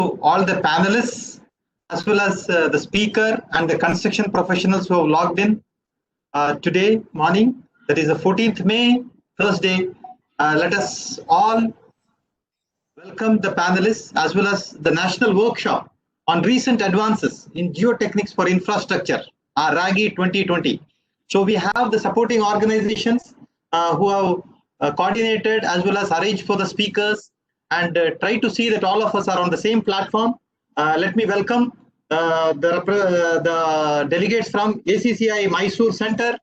all the panelists, as well as the speaker and the construction professionals who have logged in today morning. That is the 14th May, Thursday. Let us all welcome the panelists as well as the national workshop on recent advances in geotechnics for infrastructure, RAGI 2020. So we have the supporting organizations who have coordinated as well as arranged for the speakers and try to see that all of us are on the same platform. Let me welcome the delegates from ACCI Mysore Center,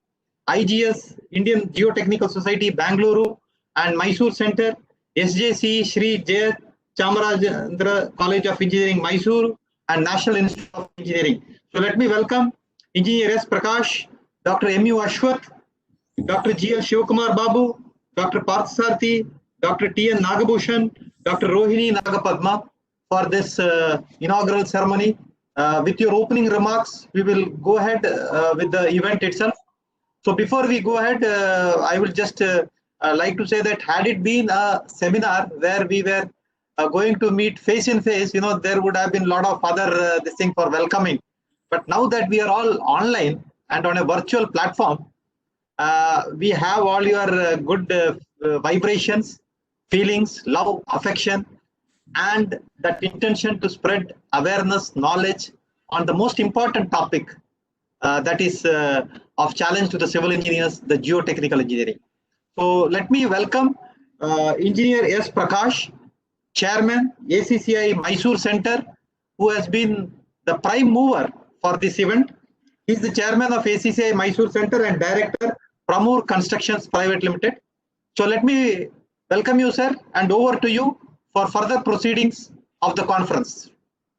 IGS Indian Geotechnical Society Bangalore and Mysore Center, SJC Sri Jay Chamarajendra College of Engineering Mysore and National Institute of Engineering. So let me welcome Engineer S. Prakash, Dr. M.U. Ashwath, Dr. G.L. Shivakumar Babu, Dr. Parthasarthi, Dr. T.N. Nagabhushan, Dr. Rohini Nagapadma for this inaugural ceremony. With your opening remarks, we will go ahead with the event itself. So before we go ahead, I will just like to say that had it been a seminar where we were going to meet face in face, there would have been a lot of other this thing for welcoming. But now that we are all online and on a virtual platform, we have all your good vibrations, feelings, love, affection, and that intention to spread awareness, knowledge on the most important topic that is of challenge to the civil engineers, the geotechnical engineering. So let me welcome Engineer S. Prakash, Chairman, ACCI Mysore Center, who has been the prime mover for this event. He is the Chairman of ACCI Mysore Center and Director, Pramur Constructions Private Limited. So let me welcome you, sir, and over to you for further proceedings of the conference.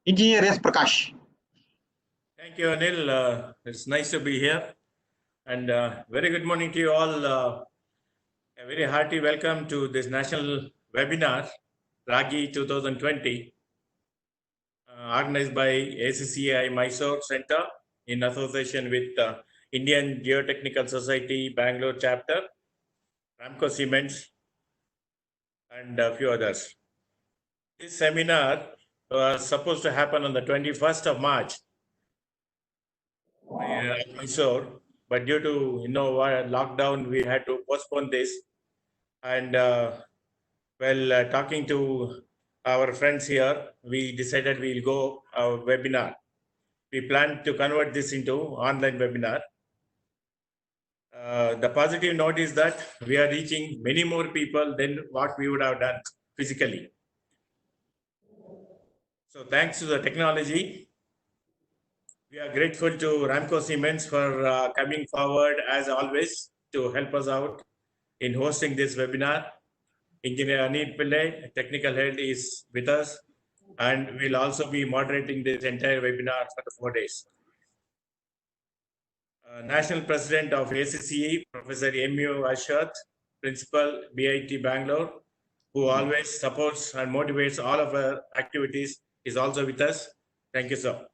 Engineer S. Prakash. Thank you, Anil. It's nice to be here. And very good morning to you all. A very hearty welcome to this national webinar, RAGI 2020, organized by ACCI Mysore Center in association with Indian Geotechnical Society Bangalore Chapter, Ramco Cements, and a few others. This seminar was supposed to happen on the 21st of March in Mysore, but due to lockdown, we had to postpone this. And talking to our friends here, we decided we'll go a webinar. We plan to convert this into online webinar. The positive note is that we are reaching many more people than what we would have done physically. So thanks to the technology, we are grateful to Ramco Cements for coming forward as always to help us out in hosting this webinar. Engineer Anil Pillai, technical head, is with us and will also be moderating this entire webinar for the 4 days. National President of ACCE, Professor M.U. Ashwath, Principal, BIT Bangalore, who always supports and motivates all of our activities, is also with us. Thank you, sir.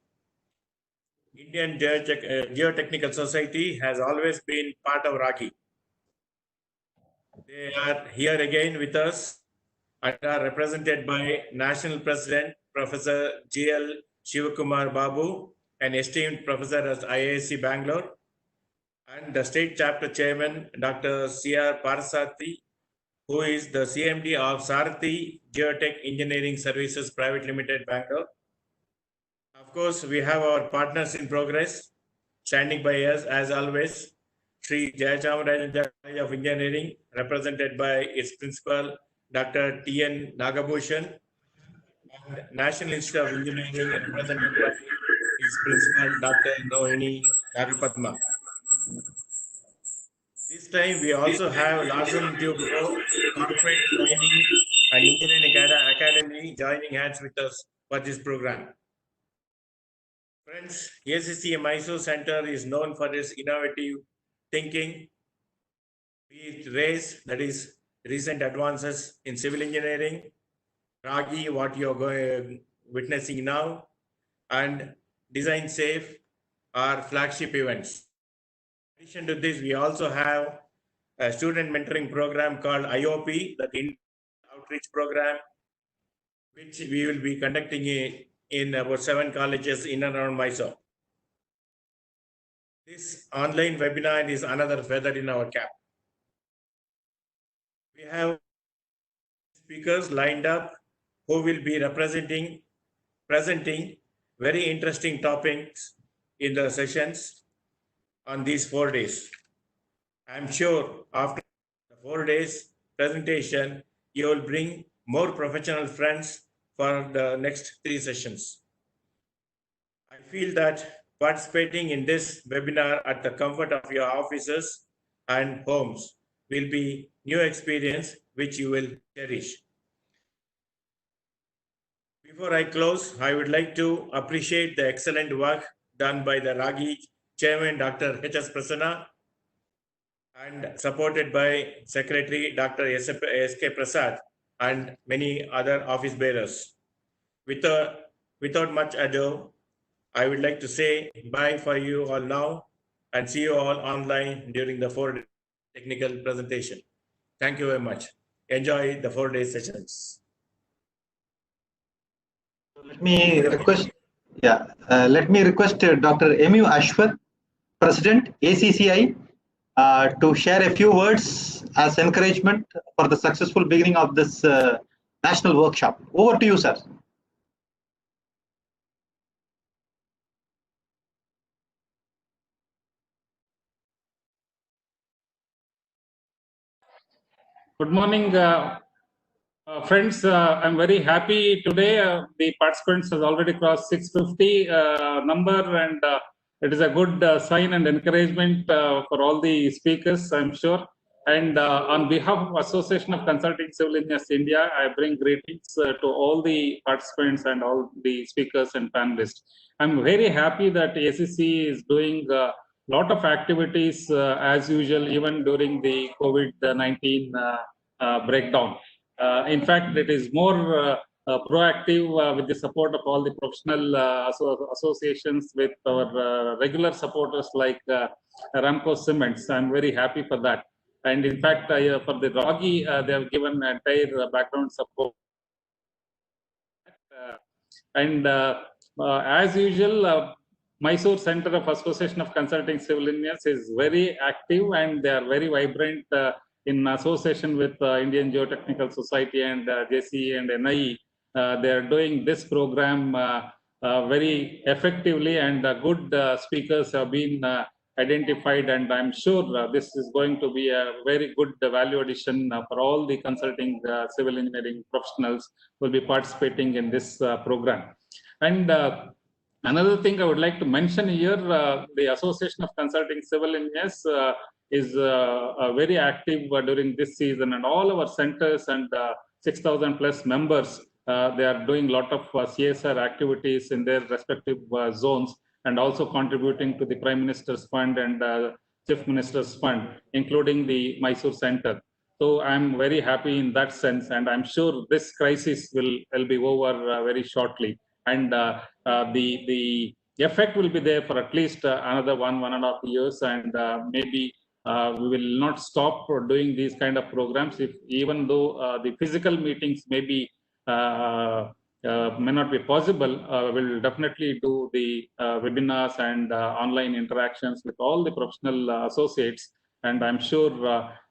Indian Geotechnical Society has always been part of RAGI. They are here again with us and are represented by National President Professor G.L. Shivakumar Babu, an esteemed professor at IITH Bangalore, and the State Chapter Chairman Dr. C.R. Parthasarthi, who is the CMD of Sarthi Geotech Engineering Services Private Limited, Bangalore. Of course, we have our partners in progress standing by us as always. Sri Jay Chamarajendra College of Engineering, represented by its principal, Dr. T.N. Nagabhushan, and National Institute of Engineering, represented by its principal, Dr. Rohini Nagapadma. This time, we also have Larsen & Toubro Corporate Training and Engineering Academy joining hands with us for this program. Friends, ACCI Mysore Center is known for its innovative thinking, be it RACE, that is recent advances in civil engineering, RAGI, what you are witnessing now, and Design Safe, our flagship events. In addition to this, we also have a student mentoring program called IOP, the Outreach Program, which we will be conducting in about 7 colleges in and around Mysore. This online webinar is another feather in our cap. We have speakers lined up who will be presenting very interesting topics in the sessions on these 4 days. I'm sure after the 4 days presentation, you will bring more professional friends for the next 3 sessions. I feel that participating in this webinar at the comfort of your offices and homes will be new experience which you will cherish. Before I close, I would like to appreciate the excellent work done by the Ragi Chairman Dr. H.S. Prasanna and supported by Secretary Dr. S.K. Prasad and many other office bearers. Without much ado, I would like to say bye for you all now and see you all online during the 4-day technical presentation. Thank you very much. Enjoy the 4-day sessions. Let me request, let me request Dr. M.U. Ashwath, President, ACCI, to share a few words as encouragement for the successful beginning of this national workshop. Over to you, sir. Good morning, friends. I'm very happy today. The participants has already crossed 650 number, and it is a good sign and encouragement for all the speakers, I'm sure. And on behalf of Association of Consulting Civil Engineers India, I bring greetings to all the participants and all the speakers and panelists. I'm very happy that ACC is doing lot of activities as usual, even during the COVID-19 breakdown. In fact, it is more proactive with the support of all the professional associations with our regular supporters like Ramco Cements. I'm very happy for that. And in fact, for the Ragi, they have given entire background support. As usual, Mysore Center of Association of Consulting Civil Engineers is very active, and they are very vibrant in association with Indian Geotechnical Society and JCE and NIE. They are doing this program very effectively, and good speakers have been identified, and I'm sure this is going to be a very good value addition for all the consulting civil engineering professionals who will be participating in this program. And another thing I would like to mention here, the Association of Consulting Civil Engineers is very active during this season, and all our centers and 6,000 plus members, they are doing a lot of CSR activities in their respective zones, and also contributing to the Prime Minister's Fund and Chief Minister's Fund, including the Mysore Center. So I'm very happy in that sense, and I'm sure this crisis will be over very shortly. And the effect will be there for at least another 1.5 years, and maybe we will not stop doing these kind of programs, if even though the physical meetings may not be possible. We'll definitely do the webinars and online interactions with all the professional associates, and I'm sure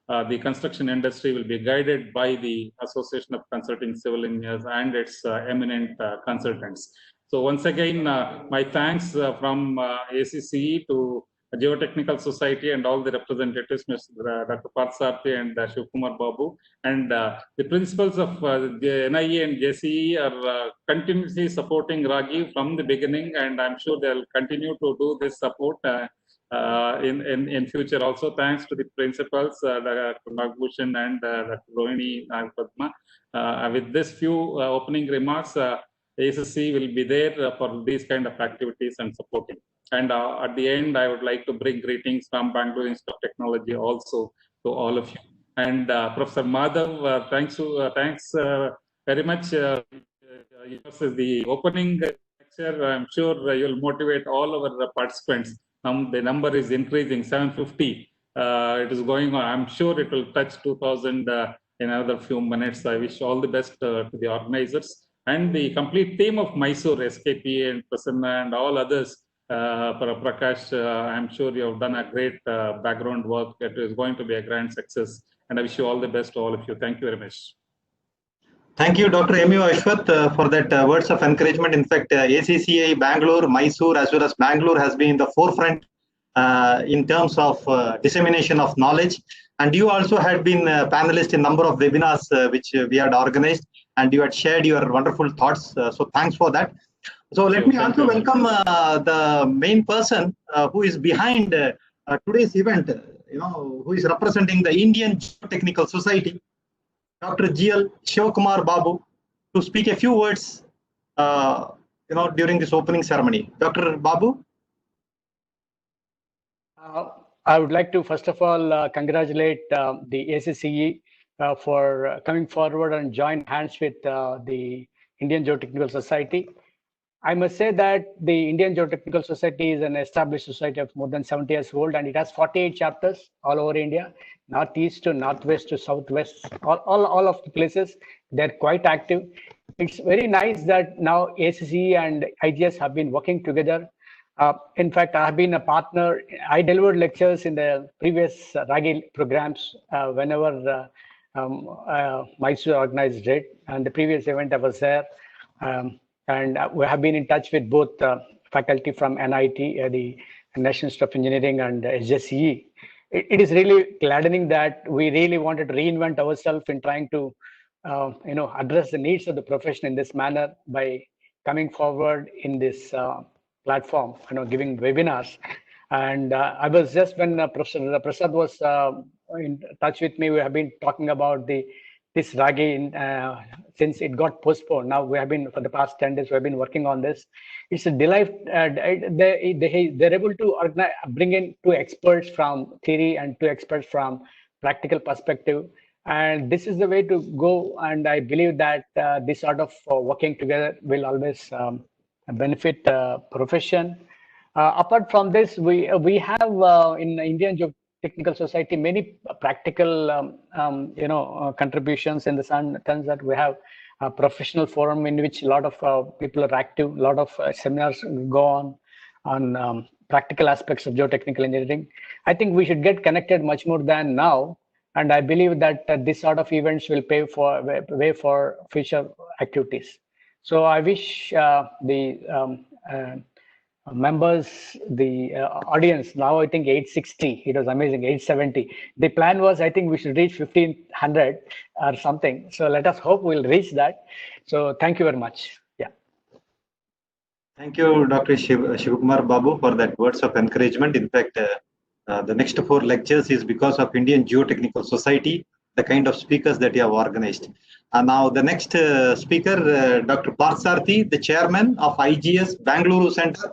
the construction industry will be guided by the Association of Consulting Civil Engineers and its eminent consultants. So once again, my thanks from ACCE to Geotechnical Society and all the representatives, Mr. Dr. Parthasarathy and Shivkumar Babu, and the principals of the NIE and JCE are continuously supporting Ragi from the beginning, and I'm sure they'll continue to do this support in future also. Thanks to the principals, Dr. Nagbhushan and Dr. Rohini Nagpadma. With this few opening remarks, ACC will be there for these kind of activities and supporting. And at the end, I would like to bring greetings from Bangalore Institute of Technology also to all of you. And Professor MADHAV, thanks very much. Yours is the opening lecture. I'm sure you'll motivate all our participants. The number is increasing, 750. It is going on. I'm sure it will touch 2,000 in another few minutes. I wish all the best to the organizers. and the complete team of Mysore, SKP and Prasanna and all others. Prakash, I'm sure you have done a great background work. It is going to be a grand success, and I wish you all the best to all of you. Thank you very much. Thank you, Dr. M.U. Ashwath, for that words of encouragement. In fact, ACCI, Bangalore, Mysore, as well as Bangalore has been in the forefront in terms of dissemination of knowledge. And you also had been a panelist in a number of webinars which we had organized, and you had shared your wonderful thoughts. So thanks for that. So let me also welcome the main person who is behind today's event, who is representing the Indian Geotechnical Society, Dr. GL Shivakumar Babu, to speak a few words, during this opening ceremony. Dr. Babu. I would like to first of all congratulate the ACCE for coming forward and join hands with the Indian Geotechnical Society. I must say that the Indian Geotechnical Society is an established society of more than 70 years old, and it has 48 chapters all over India, northeast to northwest to southwest, all of the places. They're quite active. It's very nice that now ACCE and IGS have been working together. In fact, I have been a partner. I delivered lectures in the previous RAGI programs whenever Mysore organized it, and the previous event I was there. And we have been in touch with both faculty from NIT, the National Institute of Engineering, and SJCE. It is really gladdening that we really wanted to reinvent ourselves in trying to, address the needs of the profession in this manner by coming forward in this platform, giving webinars. And I was just, when Professor Prasad was in touch with me, we have been talking about this RAGI since it got postponed. Now we have been, for the past 10 days, we have been working on this. It's a delight. They're able to bring in two experts from theory and two experts from practical perspective. And this is the way to go. And I believe that this sort of working together will always benefit the profession. Apart from this, we have in Indian Geotechnical Society many practical contributions in the sense that we have a professional forum in which a lot of people are active. A lot of seminars go on practical aspects of geotechnical engineering. I think we should get connected much more than now, and I believe that this sort of events will pave way for future activities. So I wish the members, the audience, now I think 860, it was amazing, 870. The plan was, I think we should reach 1500 or something. So let us hope we'll reach that. So thank you very much. Yeah. Thank you, Dr. Shivakumar Babu, for that words of encouragement. In fact, the next 4 lectures is because of Indian Geotechnical Society, the kind of speakers that you have organized. And now the next speaker, Dr. Parsarthi, the chairman of IGS Bangalore Center,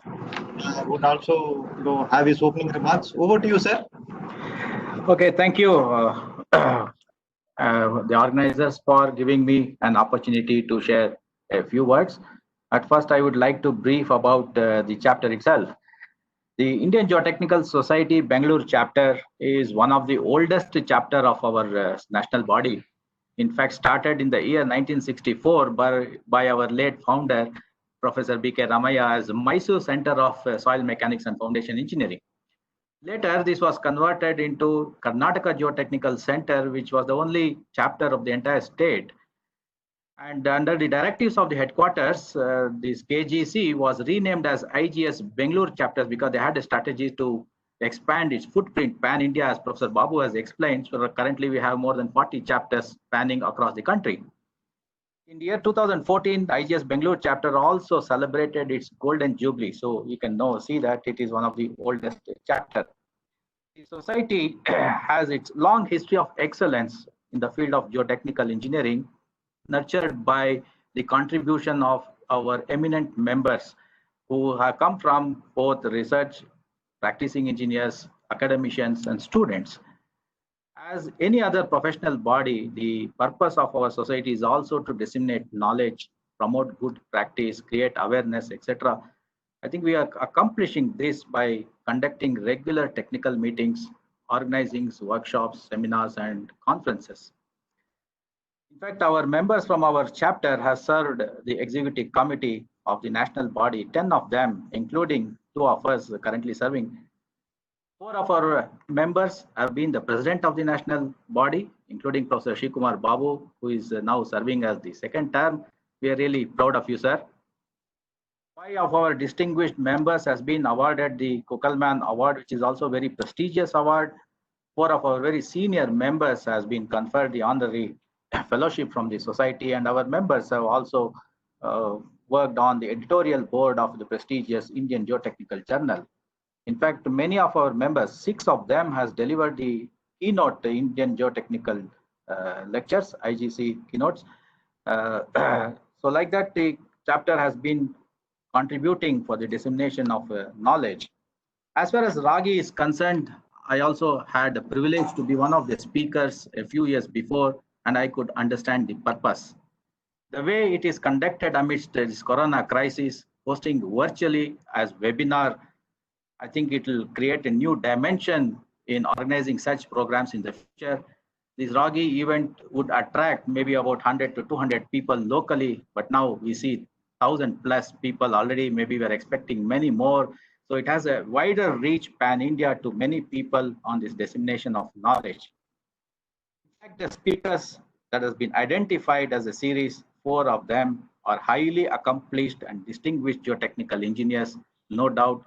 would also have his opening remarks. Over to you, sir. Okay, thank you, the organizers, for giving me an opportunity to share a few words. At first, I would like to brief about the chapter itself. The Indian Geotechnical Society Bangalore chapter is one of the oldest chapter of our national body. In fact, started in the year 1964 by our late founder, Professor B.K. Ramaya, as Mysore Center of Soil Mechanics and Foundation Engineering. Later, this was converted into Karnataka Geotechnical Center, which was the only chapter of the entire state. And under the directives of the headquarters, this KGC was renamed as IGS Bangalore chapter because they had a strategy to expand its footprint pan-India, as Professor Babu has explained. So currently we have more than 40 chapters spanning across the country. In the year 2014, the IGS Bangalore chapter also celebrated its golden jubilee. So you can now see that it is one of the oldest chapter. The society has its long history of excellence in the field of geotechnical engineering, nurtured by the contribution of our eminent members who have come from both research, practicing engineers, academicians, and students. As any other professional body, the purpose of our society is also to disseminate knowledge, promote good practice, create awareness, etc. I think we are accomplishing this by conducting regular technical meetings, organizing workshops, seminars, and conferences. In fact, our members from our chapter have served the executive committee of the national body, 10 of them, including 2 of us currently serving. 4 of our members have been the president of the national body, including Professor Shikumar Babu, who is now serving as the 2nd term. We are really proud of you, sir. 5 of our distinguished members has been awarded the Kukalman Award, which is also a very prestigious award. 4 of our very senior members has been conferred the honorary fellowship from the society, and our members have also worked on the editorial board of the prestigious Indian Geotechnical Journal. In fact, many of our members, 6 of them has delivered the keynote Indian Geotechnical lectures, IGC keynotes. So like that, the chapter has been contributing for the dissemination of knowledge. As far as Ragi is concerned, I also had the privilege to be one of the speakers a few years before, and I could understand the purpose. The way it is conducted amidst this corona crisis, hosting virtually as webinar, I think it will create a new dimension in organizing such programs in the future. This Ragi event would attract maybe about 100 to 200 people locally, but now we see 1,000+ people already. Maybe we're expecting many more. So it has a wider reach pan-India to many people on this dissemination of knowledge. In fact, the speakers that has been identified as a series, 4 of them are highly accomplished and distinguished geotechnical engineers. No doubt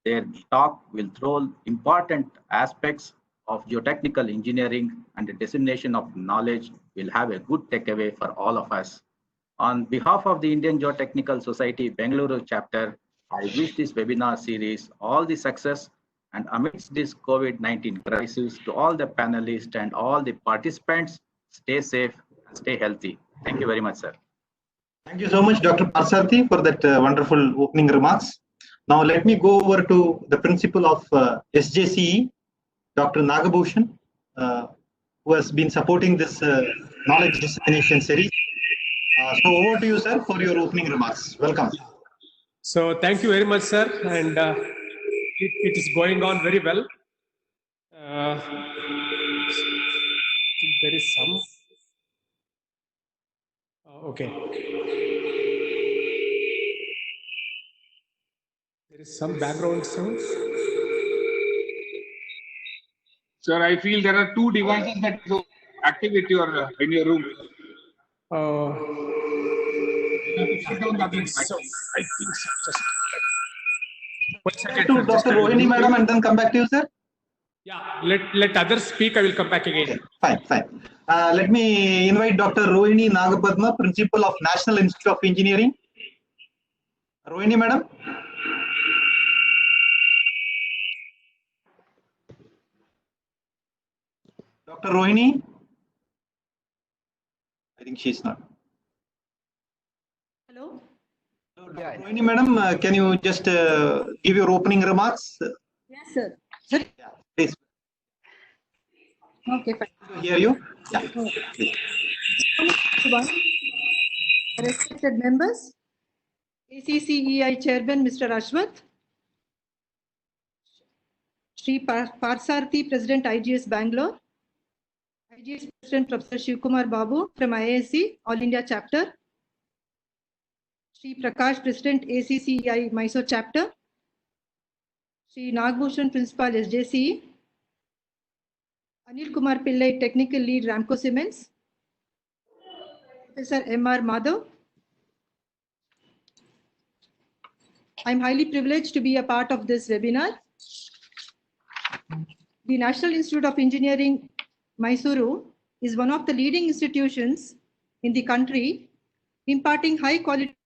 their talk will throw important aspects of geotechnical engineering, and the dissemination of knowledge will have a good takeaway for all of us. On behalf of the Indian Geotechnical Society Bengaluru chapter, I wish this webinar series all the success, and amidst this COVID-19 crisis, to all the panelists and all the participants, stay safe and stay healthy. Thank you very much, sir. Thank you so much, Dr. Parsarthi, for that wonderful opening remarks. Now let me go over to the principal of SJCE, Dr. Nagabhushan, who has been supporting this knowledge dissemination series. So over to you, sir, for your opening remarks. Welcome. So thank you very much, sir, and it is going on very well. There is some. Okay. There is some background sound. Sir, I feel there are 2 devices that are active in your room. I think so. Just To Dr. Rohini, madam, and then come back to you, sir. Yeah, let others speak. I will come back again. Okay, fine. Let me invite Dr. Rohini Nagapadma, Principal of National Institute of Engineering. Rohini, madam. Dr. Rohini? I think she's not. Hello? Dr. Rohini, madam, can you just give your opening remarks? Yes, sir. Sir? Yeah, please. Okay, fine. Hear you? Yeah. Please. Respected members, ACCEI Chairman Mr. Ashwath, Shri Parsarthi, President IGS Bangalore, IGS President Professor Shikumar Babu from IISc All India Chapter, Shri Prakash, President ACCEI Mysore Chapter, Shri Nagbhushan, Principal SJCE, Anil Kumar Pillai, Technical Lead Ramco Cements, Professor M.R. Madhav. I am highly privileged to be a part of this webinar. The National Institute of Engineering, Mysuru, is one of the leading institutions in the country imparting high quality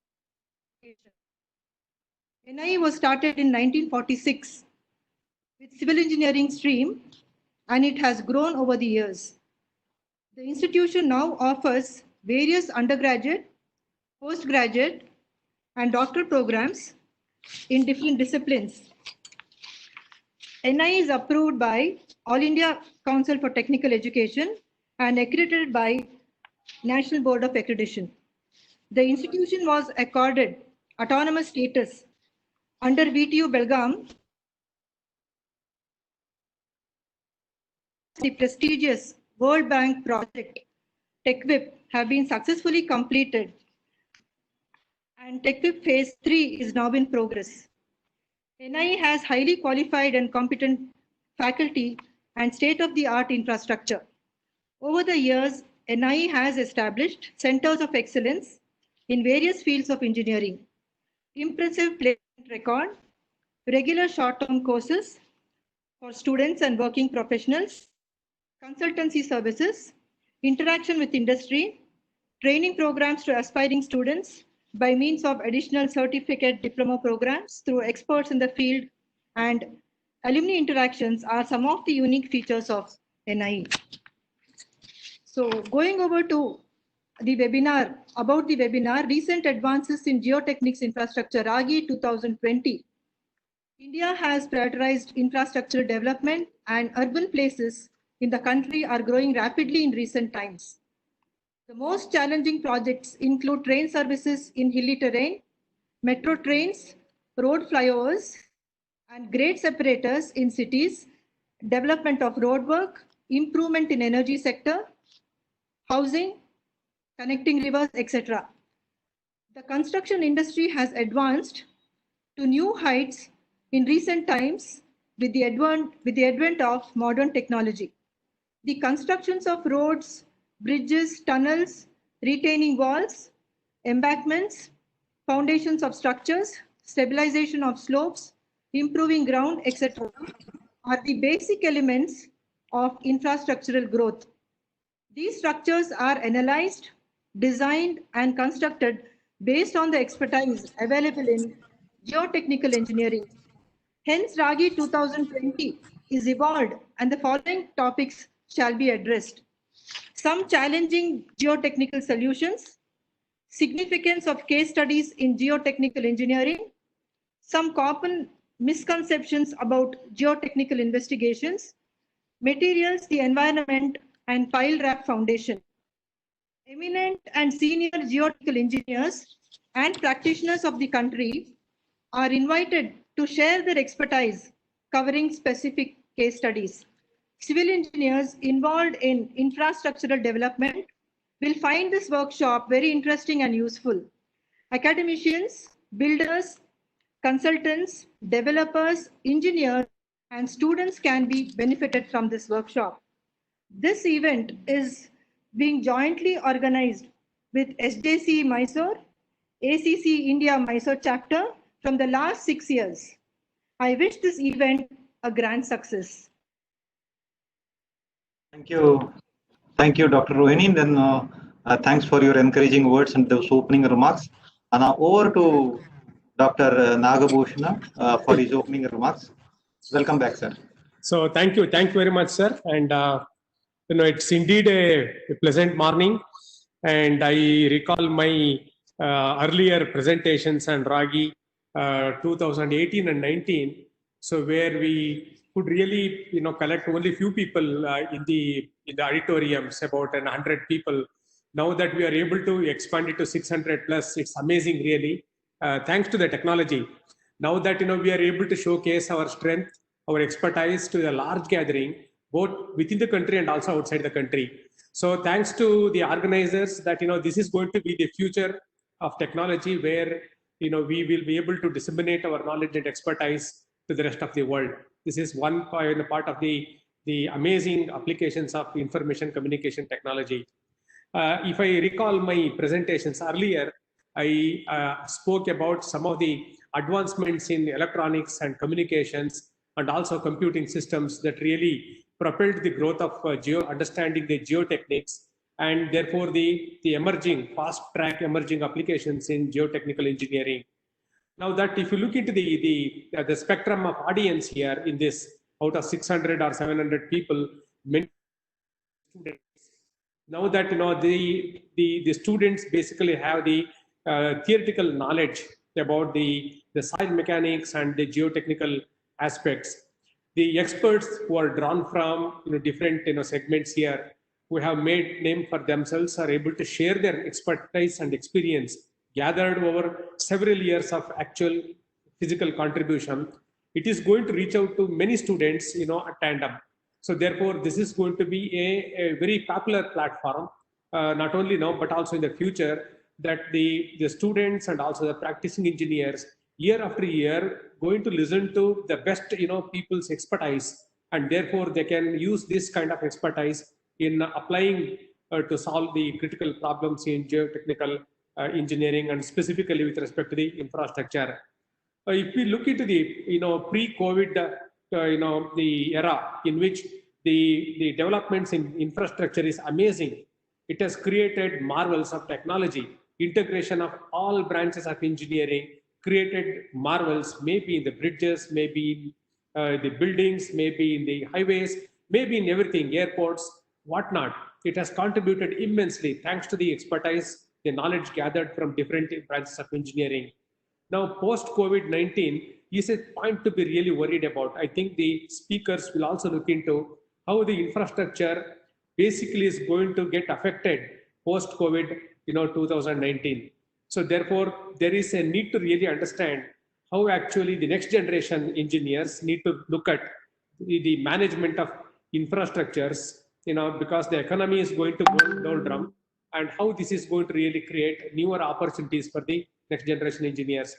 education. NIE was started in 1946 with civil engineering stream, and it has grown over the years. The institution now offers various undergraduate, postgraduate, and doctoral programs in different disciplines. NIE is approved by All India Council for Technical Education and accredited by National Board of Accreditation. The institution was accorded autonomous status under VTU Belgaum, the prestigious World Bank project TechWhip have been successfully completed, and TechWhip Phase 3 is now in progress. NIE has highly qualified and competent faculty and state-of-the-art infrastructure. Over the years, NIE has established centers of excellence in various fields of engineering, impressive placement record, regular short-term courses for students and working professionals, consultancy services, interaction with industry, training programs to aspiring students by means of additional certificate diploma programs through experts in the field, and alumni interactions are some of the unique features of NIE. So going over to the webinar, about the webinar, recent advances in geotechnics infrastructure, RAGI 2020. India has prioritized infrastructure development, and urban places in the country are growing rapidly in recent times. The most challenging projects include train services in hilly terrain, metro trains, road flyovers, and grade separators in cities, development of roadwork, improvement in energy sector, housing, connecting rivers, etc. The construction industry has advanced to new heights in recent times with the advent of modern technology. The constructions of roads, bridges, tunnels, retaining walls, embankments, foundations of structures, stabilization of slopes, improving ground, etc. are the basic elements of infrastructural growth. These structures are analyzed, designed, and constructed based on the expertise available in geotechnical engineering. Hence, RAGI 2020 is evolved, and the following topics shall be addressed. Some challenging geotechnical solutions, significance of case studies in geotechnical engineering, some common misconceptions about geotechnical investigations, materials, the environment, and pile wrap foundation. Eminent and senior geotechnical engineers and practitioners of the country are invited to share their expertise covering specific case studies. Civil engineers involved in infrastructural development will find this workshop very interesting and useful. Academicians, builders, consultants, developers, engineers, and students can be benefited from this workshop. This event is being jointly organized with SJC Mysore, ACC India Mysore chapter from the last 6 years. I wish this event a grand success. Thank you. Thank you, Dr. Rohini. Then thanks for your encouraging words and those opening remarks. And now over to Dr. Nagabhushana for his opening remarks. Welcome back, sir. So thank you very much, sir. And it's indeed a pleasant morning. And I recall my earlier presentations on RAGI 2018 and 19. So where we could really, collect only few people in the auditoriums, about 100 people. Now that we are able to expand it to 600 plus, it's amazing, really. Thanks to the technology. Now that we are able to showcase our strength, our expertise to a large gathering, both within the country and also outside the country. So thanks to the organizers that this is going to be the future of technology, where we will be able to disseminate our knowledge and expertise to the rest of the world. This is one part of the amazing applications of information communication technology. If I recall my presentations earlier, I spoke about some of the advancements in electronics and communications and also computing systems that really propelled the growth of understanding the geotechnics, and therefore the emerging, fast-track emerging applications in geotechnical engineering. Now that if you look into the spectrum of audience here in this, out of 600 or 700 people, many students. Now that the students basically have the theoretical knowledge about the soil mechanics and the geotechnical aspects. The experts who are drawn from different segments here, who have made name for themselves, are able to share their expertise and experience gathered over several years of actual physical contribution. It is going to reach out to many students at tandem. So therefore, this is going to be a very popular platform not only now, but also in the future, that the students and also the practicing engineers year after year going to listen to the best, people's expertise, and therefore they can use this kind of expertise in applying to solve the critical problems in geotechnical engineering, and specifically with respect to the infrastructure. If we look into the pre-COVID the era in which the developments in infrastructure is amazing, it has created marvels of technology, integration of all branches of engineering, created marvels, maybe in the bridges, maybe in the buildings, maybe in the highways, maybe in everything, airports, whatnot. It has contributed immensely thanks to the expertise, the knowledge gathered from different branches of engineering. Now, post-COVID-19 is a point to be really worried about. I think the speakers will also look into how the infrastructure basically is going to get affected post-COVID, 2019. So therefore, there is a need to really understand how actually the next generation engineers need to look at the management of infrastructures, because the economy is going to go doldrum, and how this is going to really create newer opportunities for the next generation engineers.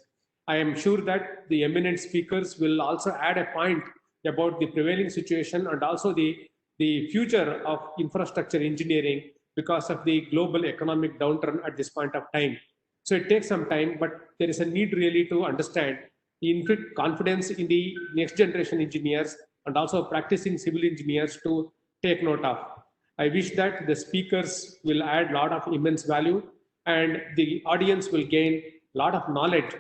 I am sure that the eminent speakers will also add a point about the prevailing situation and also the future of infrastructure engineering because of the global economic downturn at this point of time. So it takes some time, but there is a need really to understand, inflict confidence in the next generation engineers and also practicing civil engineers to take note of. I wish that the speakers will add a lot of immense value and the audience will gain a lot of knowledge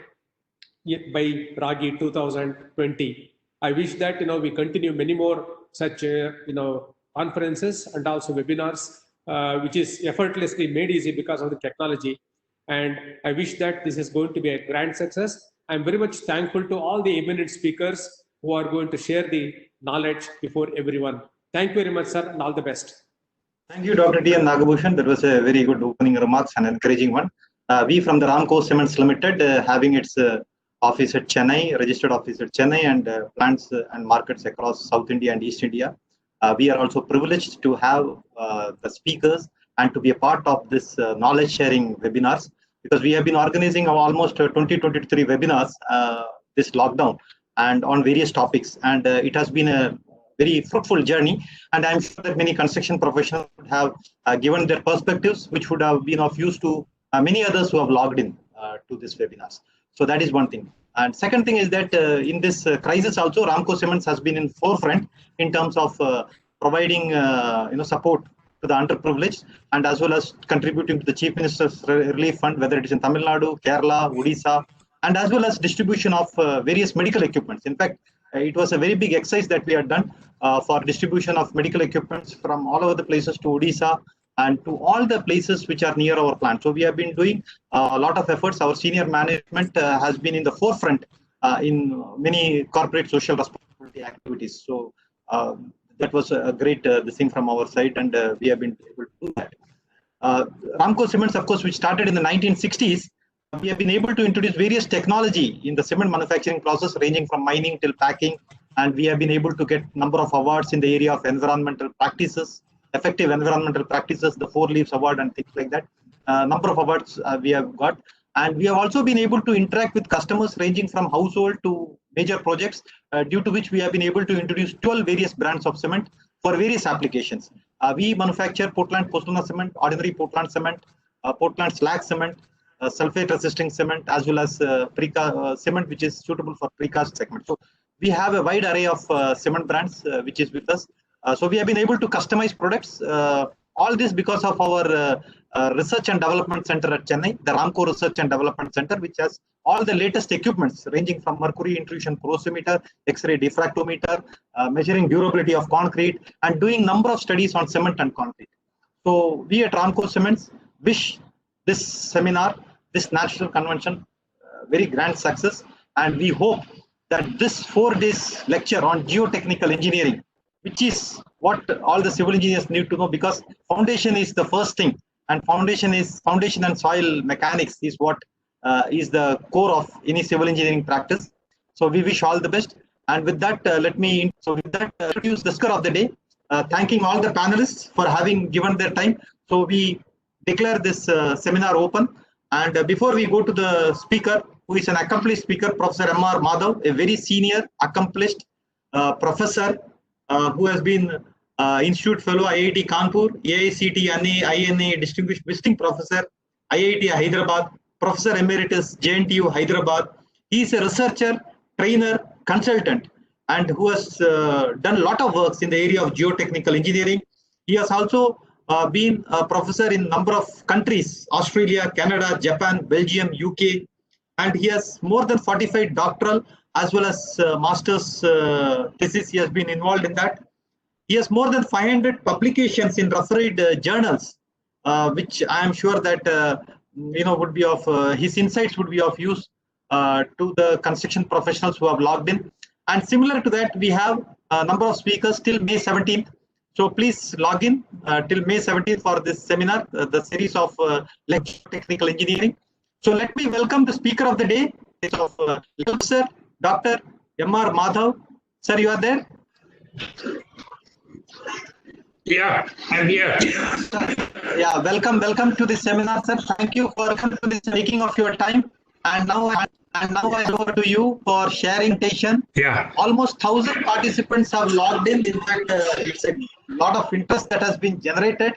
by Ragi 2020. I wish that we continue many more such conferences and also webinars, which is effortlessly made easy because of the technology. And I wish that this is going to be a grand success. I'm very much thankful to all the eminent speakers who are going to share the knowledge before everyone. Thank you very much, sir, and all the best. Thank you, Dr. T. N. Nagabhushan. That was a very good opening remarks and encouraging one. We from the Ramco Cements Limited, having its office at Chennai, registered office at Chennai, and plants and markets across South India and East India. We are also privileged to have the speakers and to be a part of this knowledge sharing webinars, because we have been organizing almost 23 webinars this lockdown and on various topics, and it has been a very fruitful journey, and I'm sure that many construction professionals would have given their perspectives, which would have been of use to many others who have logged in to this webinars. So that is one thing. And second thing is that in this crisis also, Ramco Cements has been in forefront in terms of providing support to the underprivileged, and as well as contributing to the Chief Minister's Relief Fund, whether it is in Tamil Nadu, Kerala, Odisha, and as well as distribution of various medical equipments. In fact, it was a very big exercise that we had done for distribution of medical equipments from all over the places to Odisha and to all the places which are near our plant. So we have been doing a lot of efforts. Our senior management has been in the forefront in many corporate social responsibility activities. So that was a great thing from our side, and we have been able to do that. Ramco Cements, of course, which started in the 1960s, we have been able to introduce various technology in the cement manufacturing process, ranging from mining till packing, and we have been able to get number of awards in the area of environmental practices, effective environmental practices, the 4 Leaves Award and things like that. Number of awards we have got, and we have also been able to interact with customers ranging from household to major projects, due to which we have been able to introduce 12 various brands of cement for various applications. We manufacture Portland Post-Luna cement, ordinary Portland cement, Portland slag cement, sulfate resisting cement, as well as cement which is suitable for precast segment. So we have a wide array of cement brands which is with us. So we have been able to customize products. All this because of our research and development center at Chennai, the Ramco Research and Development Center, which has all the latest equipments ranging from mercury intrusion porosimeter, X-ray diffractometer, measuring durability of concrete, and doing number of studies on cement and concrete. So we at Ramco Cements wish this seminar, this national convention, very grand success, and we hope that this 4 days lecture on geotechnical engineering, which is what all the civil engineers need to know, because foundation is the first thing, and foundation and soil mechanics is what is the core of any civil engineering practice. So we wish all the best, and with that introduce the speaker of the day, thanking all the panelists for having given their time. So we declare this seminar open. And before we go to the speaker, who is an accomplished speaker, Professor M.R. Madhav, a very senior, accomplished professor who has been Institute Fellow, IIT Kanpur, AICT, INA Distinguished Visiting Professor, IIT Hyderabad, Professor Emeritus, JNTU Hyderabad. He is a researcher, trainer, consultant, and who has done a lot of works in the area of geotechnical engineering. He has also been a professor in a number of countries, Australia, Canada, Japan, Belgium, UK, and he has more than 45 doctoral as well as master's thesis. He has been involved in that. He has more than 500 publications in refereed journals, which I am sure that would be of his insights would be of use to the construction professionals who have logged in. And similar to that, we have a number of speakers till May 17th. So please log in till May 17th for this seminar, the series of technical engineering. So let me welcome the speaker of the day. It's of Professor Dr. M.R. Madhav. Sir, you are there? Yeah, I'm here. Yeah, welcome to this seminar, sir. Thank you for taking of your time. And now I go to you for sharing presentation. Yeah. Almost 1,000 participants have logged in. In fact, it's a lot of interest that has been generated.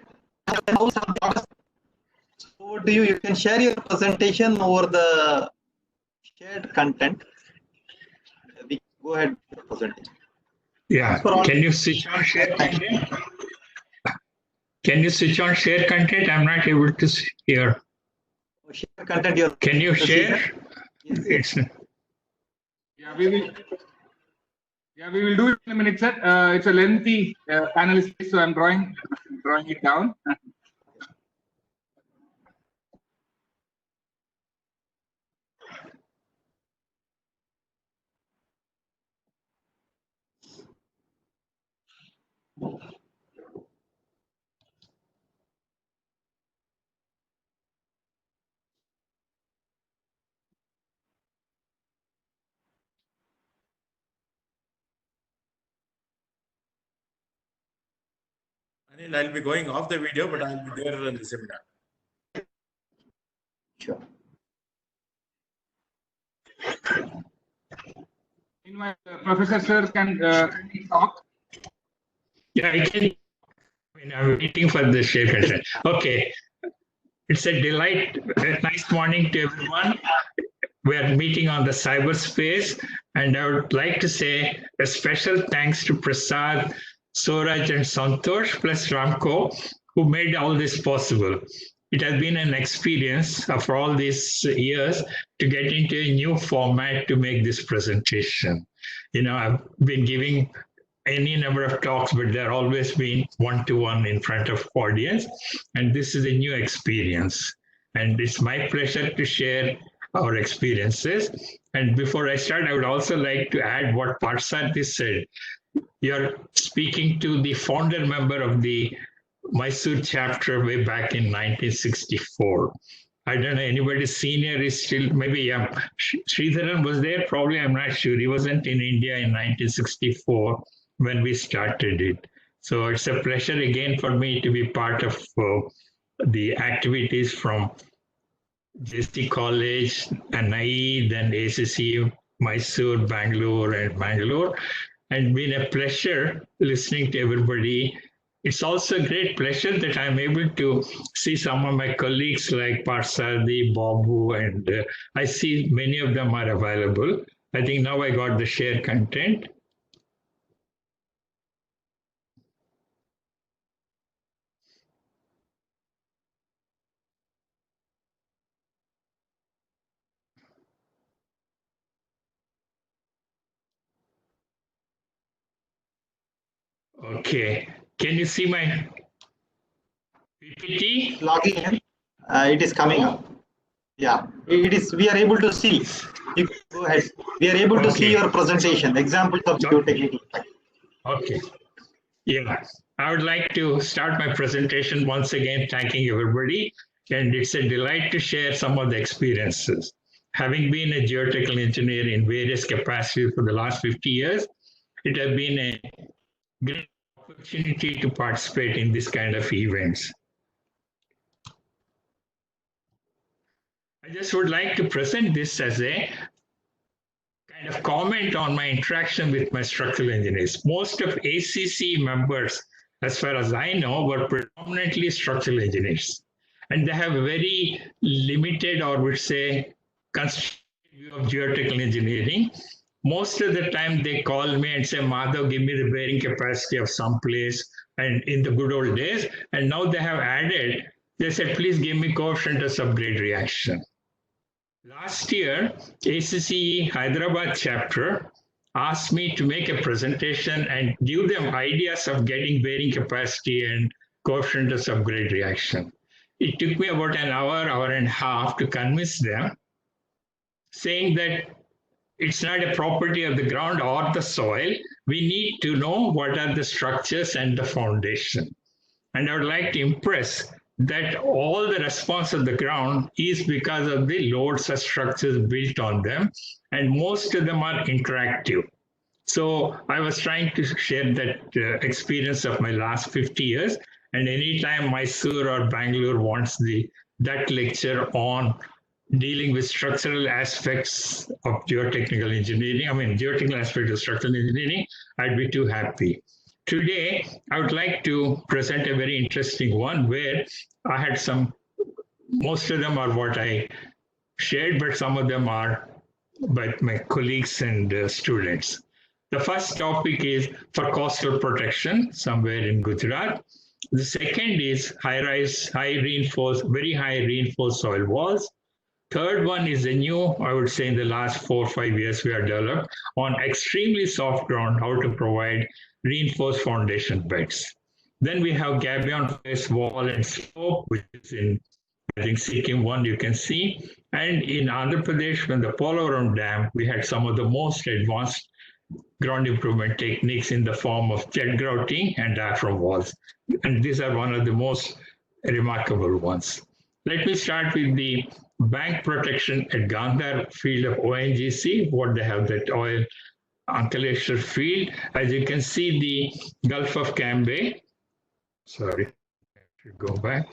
Over to you. You can share your presentation over the shared content. We go ahead with the presentation. Yeah. Can you switch on share content? Can you switch on share content? I'm not able to hear. Share content. Can you share? Yes. Yeah, we will do it in a minute, sir. It's a lengthy panel space, so I'm drawing it down. Anil, I'll be going off the video, but I'll be there in the seminar. Sure. Meanwhile, Professor Sir can talk. Yeah, I can. I'm waiting for the share content. Okay. It's a delight. A nice morning to everyone. We are meeting on the cyberspace, and I would like to say a special thanks to Prasad, Suraj, and Santosh, plus Ramco, who made all this possible. It has been an experience for all these years to get into a new format to make this presentation. I've been giving any number of talks, but they're always been one-to-one in front of audience. And this is a new experience. And it's my pleasure to share our experiences. And before I start, I would also like to add what Parsathi said. You're speaking to the founder member of the Mysore chapter way back in 1964. I don't know, anybody senior is still, maybe Sridharan was there, probably, I'm not sure. He wasn't in India in 1964 when we started it. So it's a pleasure again for me to be part of the activities from JC College, NIE, then ACC, Mysore, Bangalore, and been a pleasure listening to everybody. It's also a great pleasure that I'm able to see some of my colleagues like Parsadi, Babu, and I see many of them are available. I think now I got the share content. Okay, can you see my PPT? Logging in. It is coming up. Yeah, it is. We are able to see. You go ahead. We are able to see your presentation. Examples of geotechnical. Okay. Yeah, I would like to start my presentation once again, thanking everybody. And it's a delight to share some of the experiences. Having been a geotechnical engineer in various capacities for the last 50 years, it has been a great opportunity to participate in this kind of events. I just would like to present this as a kind of comment on my interaction with my structural engineers. Most of ACC members, as far as I know, were predominantly structural engineers. And they have a very limited, or would say, constructive view of geotechnical engineering. Most of the time they call me and say, Madhav, give me the bearing capacity of some place, and in the good old days. And now they have added, they said, please give me coefficient of subgrade reaction. Last year, ACCE Hyderabad chapter asked me to make a presentation and give them ideas of getting bearing capacity and coefficient of subgrade reaction. It took me about an hour, hour and a half to convince them, saying that it's not a property of the ground or the soil. We need to know what are the structures and the foundation. And I would like to impress that all the response of the ground is because of the loads of structures built on them, and most of them are interactive. So I was trying to share that experience of my last 50 years, and anytime Mysore or Bangalore wants that lecture on dealing with structural aspects of geotechnical engineering, geotechnical aspect of structural engineering, I'd be too happy. Today, I would like to present a very interesting one where I had most of them are what I shared, but some of them are by my colleagues and students. The first topic is for coastal protection somewhere in Gujarat. The second is high-rise, very high reinforced soil walls. Third one is a new, I would say in the last 4 or 5 years we have developed on extremely soft ground, how to provide reinforced foundation beds. Then we have gabion face wall and slope, which is in, I think, Sikkim one you can see. And in Andhra Pradesh, when the Polavaram Dam, we had some of the most advanced ground improvement techniques in the form of jet grouting and diaphragm walls. And these are one of the most remarkable ones. Let me start with the bank protection at Gandhar field of ONGC, what they have that oil Ankleshwar field. As you can see, the Gulf of Cambay, sorry, I should go back.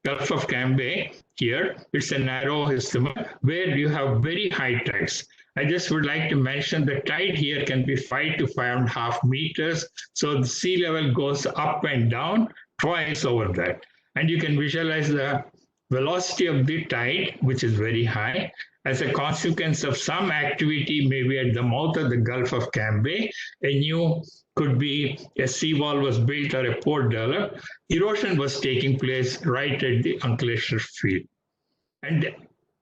Gulf of Cambay here, it's a narrow isthmus where you have very high tides. I just would like to mention the tide here can be 5 to 5.5 meters. So the sea level goes up and down twice over that. And you can visualize the velocity of the tide, which is very high. As a consequence of some activity, maybe at the mouth of the Gulf of Cambay, could be a seawall was built or a port developed. Erosion was taking place right at the Ankleshwar field. And the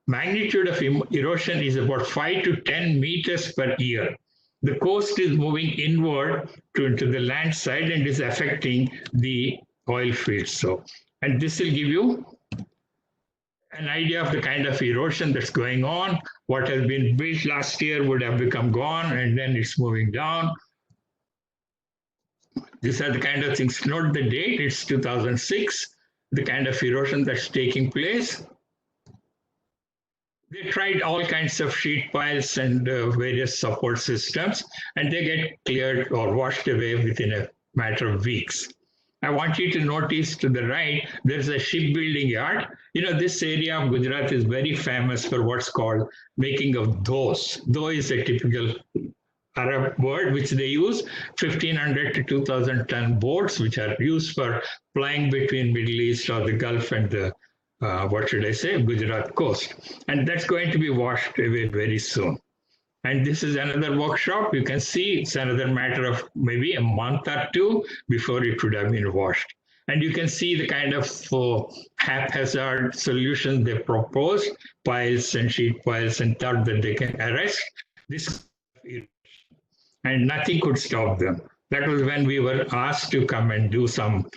magnitude of erosion is about 5 to 10 meters per year. The coast is moving inward into the land side and is affecting the oil fields. And this will give you an idea of the kind of erosion that's going on. What has been built last year would have become gone, and then it's moving down. These are the kind of things. Note the date, it's 2006, the kind of erosion that's taking place. They tried all kinds of sheet piles and various support systems, and they get cleared or washed away within a matter of weeks. I want you to notice to the right, there's a shipbuilding yard. This area of Gujarat is very famous for what's called making of doughs. Dough is a typical Arab word which they use, 1,500 to 2,000 ton boats, which are used for plying between Middle East or the Gulf and the, Gujarat coast. And that's going to be washed away very soon. And this is another workshop. You can see it's another matter of maybe a month or two before it would have been washed. And you can see the kind of haphazard solutions they proposed, piles and sheet piles, and thought that they can arrest this. And nothing could stop them. That was when we were asked to come and do some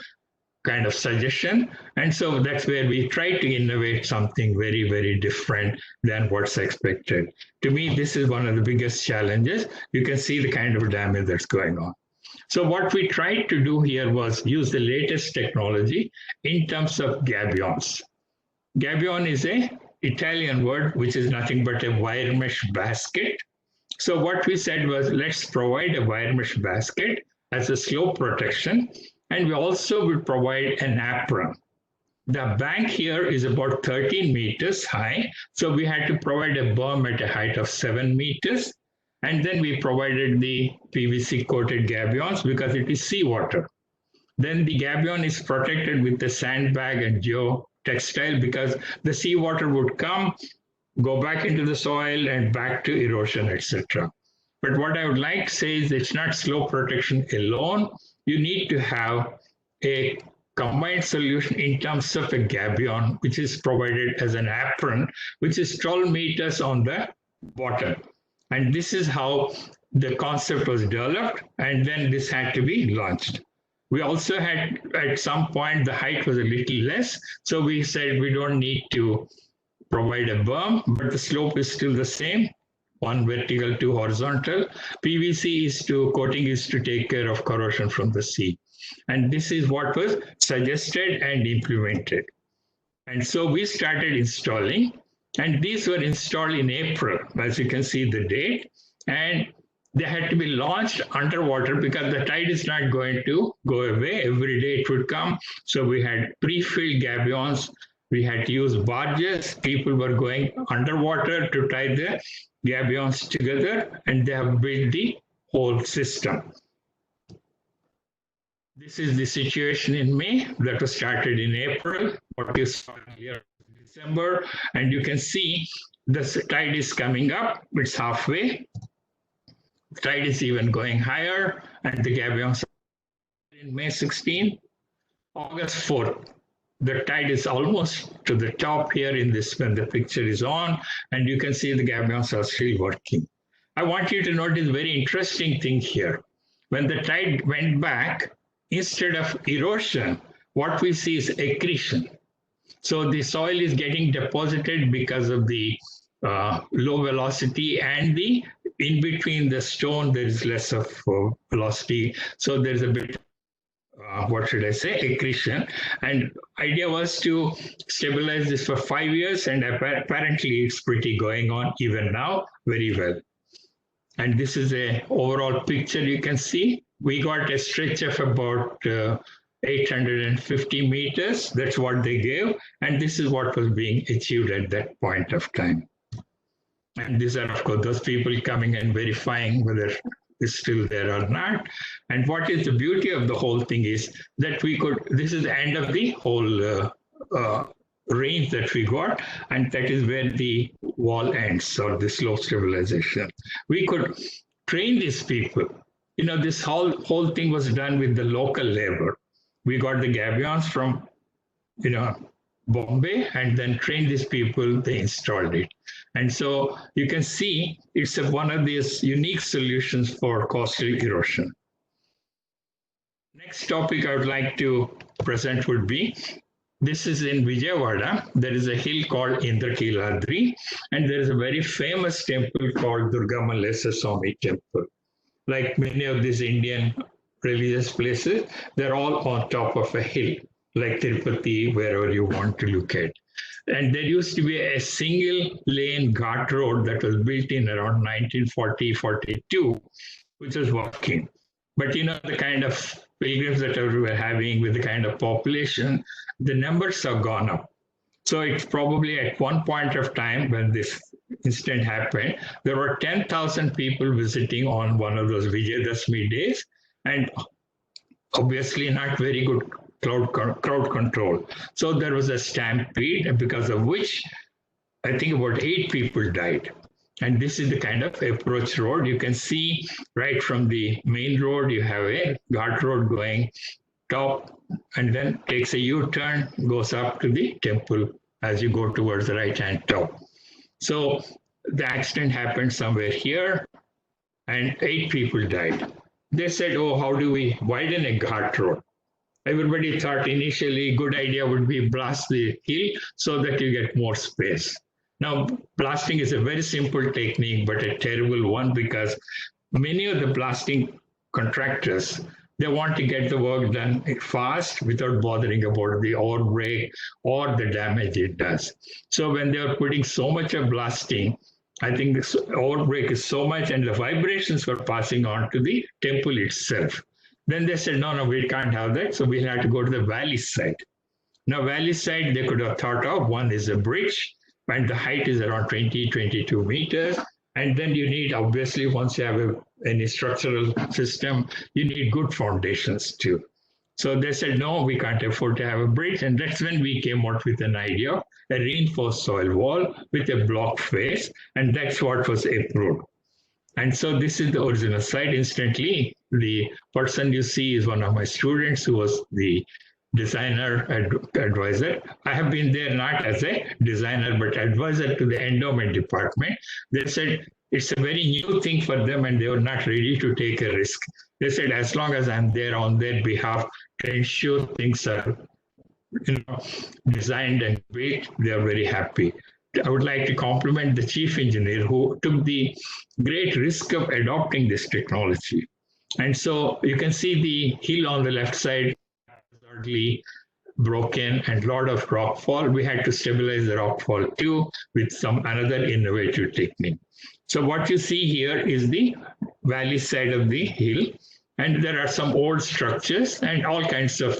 kind of suggestion. And so that's where we try to innovate something very, very different than what's expected. To me, this is one of the biggest challenges. You can see the kind of damage that's going on. So what we tried to do here was use the latest technology in terms of gabions. Gabion is an Italian word, which is nothing but a wire mesh basket. So what we said was, let's provide a wire mesh basket as a slope protection. And we also will provide an apron. The bank here is about 13 meters high. So we had to provide a berm at a height of 7 meters. And then we provided the PVC coated gabions because it is seawater. Then the gabion is protected with the sandbag and geotextile because the seawater would come, go back into the soil and back to erosion, etc. But what I would like to say is it's not slope protection alone. You need to have a combined solution in terms of a gabion, which is provided as an apron, which is 12 meters on the bottom. And this is how the concept was developed, and then this had to be launched. We also had, at some point, the height was a little less, so we said we don't need to provide a berm, but the slope is still the same, one vertical, two horizontal. PVC coating is to take care of corrosion from the sea. And this is what was suggested and implemented. And so we started installing, and these were installed in April, as you can see the date, and they had to be launched underwater because the tide is not going to go away. Every day it would come. So we had pre-filled gabions. We had to use barges. People were going underwater to tie the gabions together, and they have built the whole system. This is the situation in May that was started in April. What you saw here in December, and you can see the tide is coming up. It's halfway. The tide is even going higher, and the gabions in May 16, August 4th. The tide is almost to the top here in this when the picture is on, and you can see the gabions are still working. I want you to notice a very interesting thing here. When the tide went back, instead of erosion, what we see is accretion. So the soil is getting deposited because of the low velocity, and in between the stone, there is less of velocity. So there's a bit, what should I say, accretion. And idea was to stabilize this for 5 years, and apparently it's pretty going on even now very well. And this is a overall picture you can see. We got a stretch of about 850 meters. That's what they gave. And this is what was being achieved at that point of time. And these are, of course, those people coming and verifying whether it's still there or not. And what is the beauty of the whole thing is that this is the end of the whole range that we got, and that is where the wall ends, or the slope stabilization. We could train these people. You know, this whole thing was done with the local labor. We got the gabions from, Bombay, and then trained these people, they installed it. And so you can see it's one of these unique solutions for coastal erosion. Next topic I would like to present would be, this is in Vijayawada. There is a hill called Indrakiladri, and there is a very famous temple called Durga Mallesha Swami Temple. Like many of these Indian religious places, they're all on top of a hill, like Tirupati, wherever you want to look at. And there used to be a single lane ghat road that was built in around 1940-42, which was working. But the kind of pilgrims that we were having with the kind of population, the numbers have gone up. So it's probably at one point of time when this incident happened, there were 10,000 people visiting on one of those Vijayadashmi days, and obviously not very good crowd control. So there was a stampede, because of which I think about 8 people died. And this is the kind of approach road. You can see right from the main road, you have a ghat road going top, and then takes a U-turn, goes up to the temple as you go towards the right-hand top. So the accident happened somewhere here, and 8 people died. They said, oh, how do we widen a ghat road? Everybody thought initially good idea would be blast the hill so that you get more space. Now, blasting is a very simple technique, but a terrible one, because many of the blasting contractors, they want to get the work done fast without bothering about the overbreak or the damage it does. So when they are putting so much of blasting, I think this overbreak is so much, and the vibrations were passing on to the temple itself. Then they said, no, we can't have that. So we'll have to go to the valley side. Now, valley side, they could have thought of one is a bridge, and the height is around 20, 22 meters. And then you need, obviously, once you have any structural system, you need good foundations too. So they said, no, we can't afford to have a bridge. And that's when we came out with an idea, a reinforced soil wall with a block face. And that's what was approved. And so this is the original site. Instantly, the person you see is one of my students who was the designer advisor. I have been there not as a designer, but advisor to the endowment department. They said it's a very new thing for them and they were not ready to take a risk. They said, as long as I'm there on their behalf to ensure things are designed and built, they are very happy. I would like to compliment the chief engineer who took the great risk of adopting this technology. And so you can see the hill on the left side broken and a lot of rock fall. We had to stabilize the rock fall too with some another innovative technique. So what you see here is the valley side of the hill, and there are some old structures and all kinds of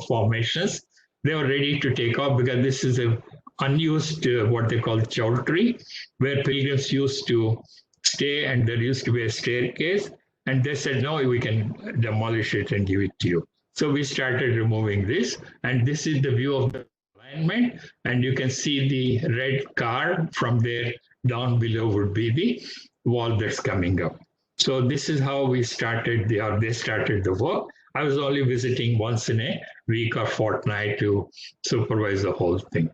formations. They were ready to take off because this is a unused what they call chowdhury, where pilgrims used to stay, and there used to be a staircase. And they said, no, we can demolish it and give it to you. So we started removing this, and this is the view of the alignment, and you can see the red car from there down below would be the wall that's coming up. So this is how we started they started the work. I was only visiting once in a week or fortnight to supervise the whole thing.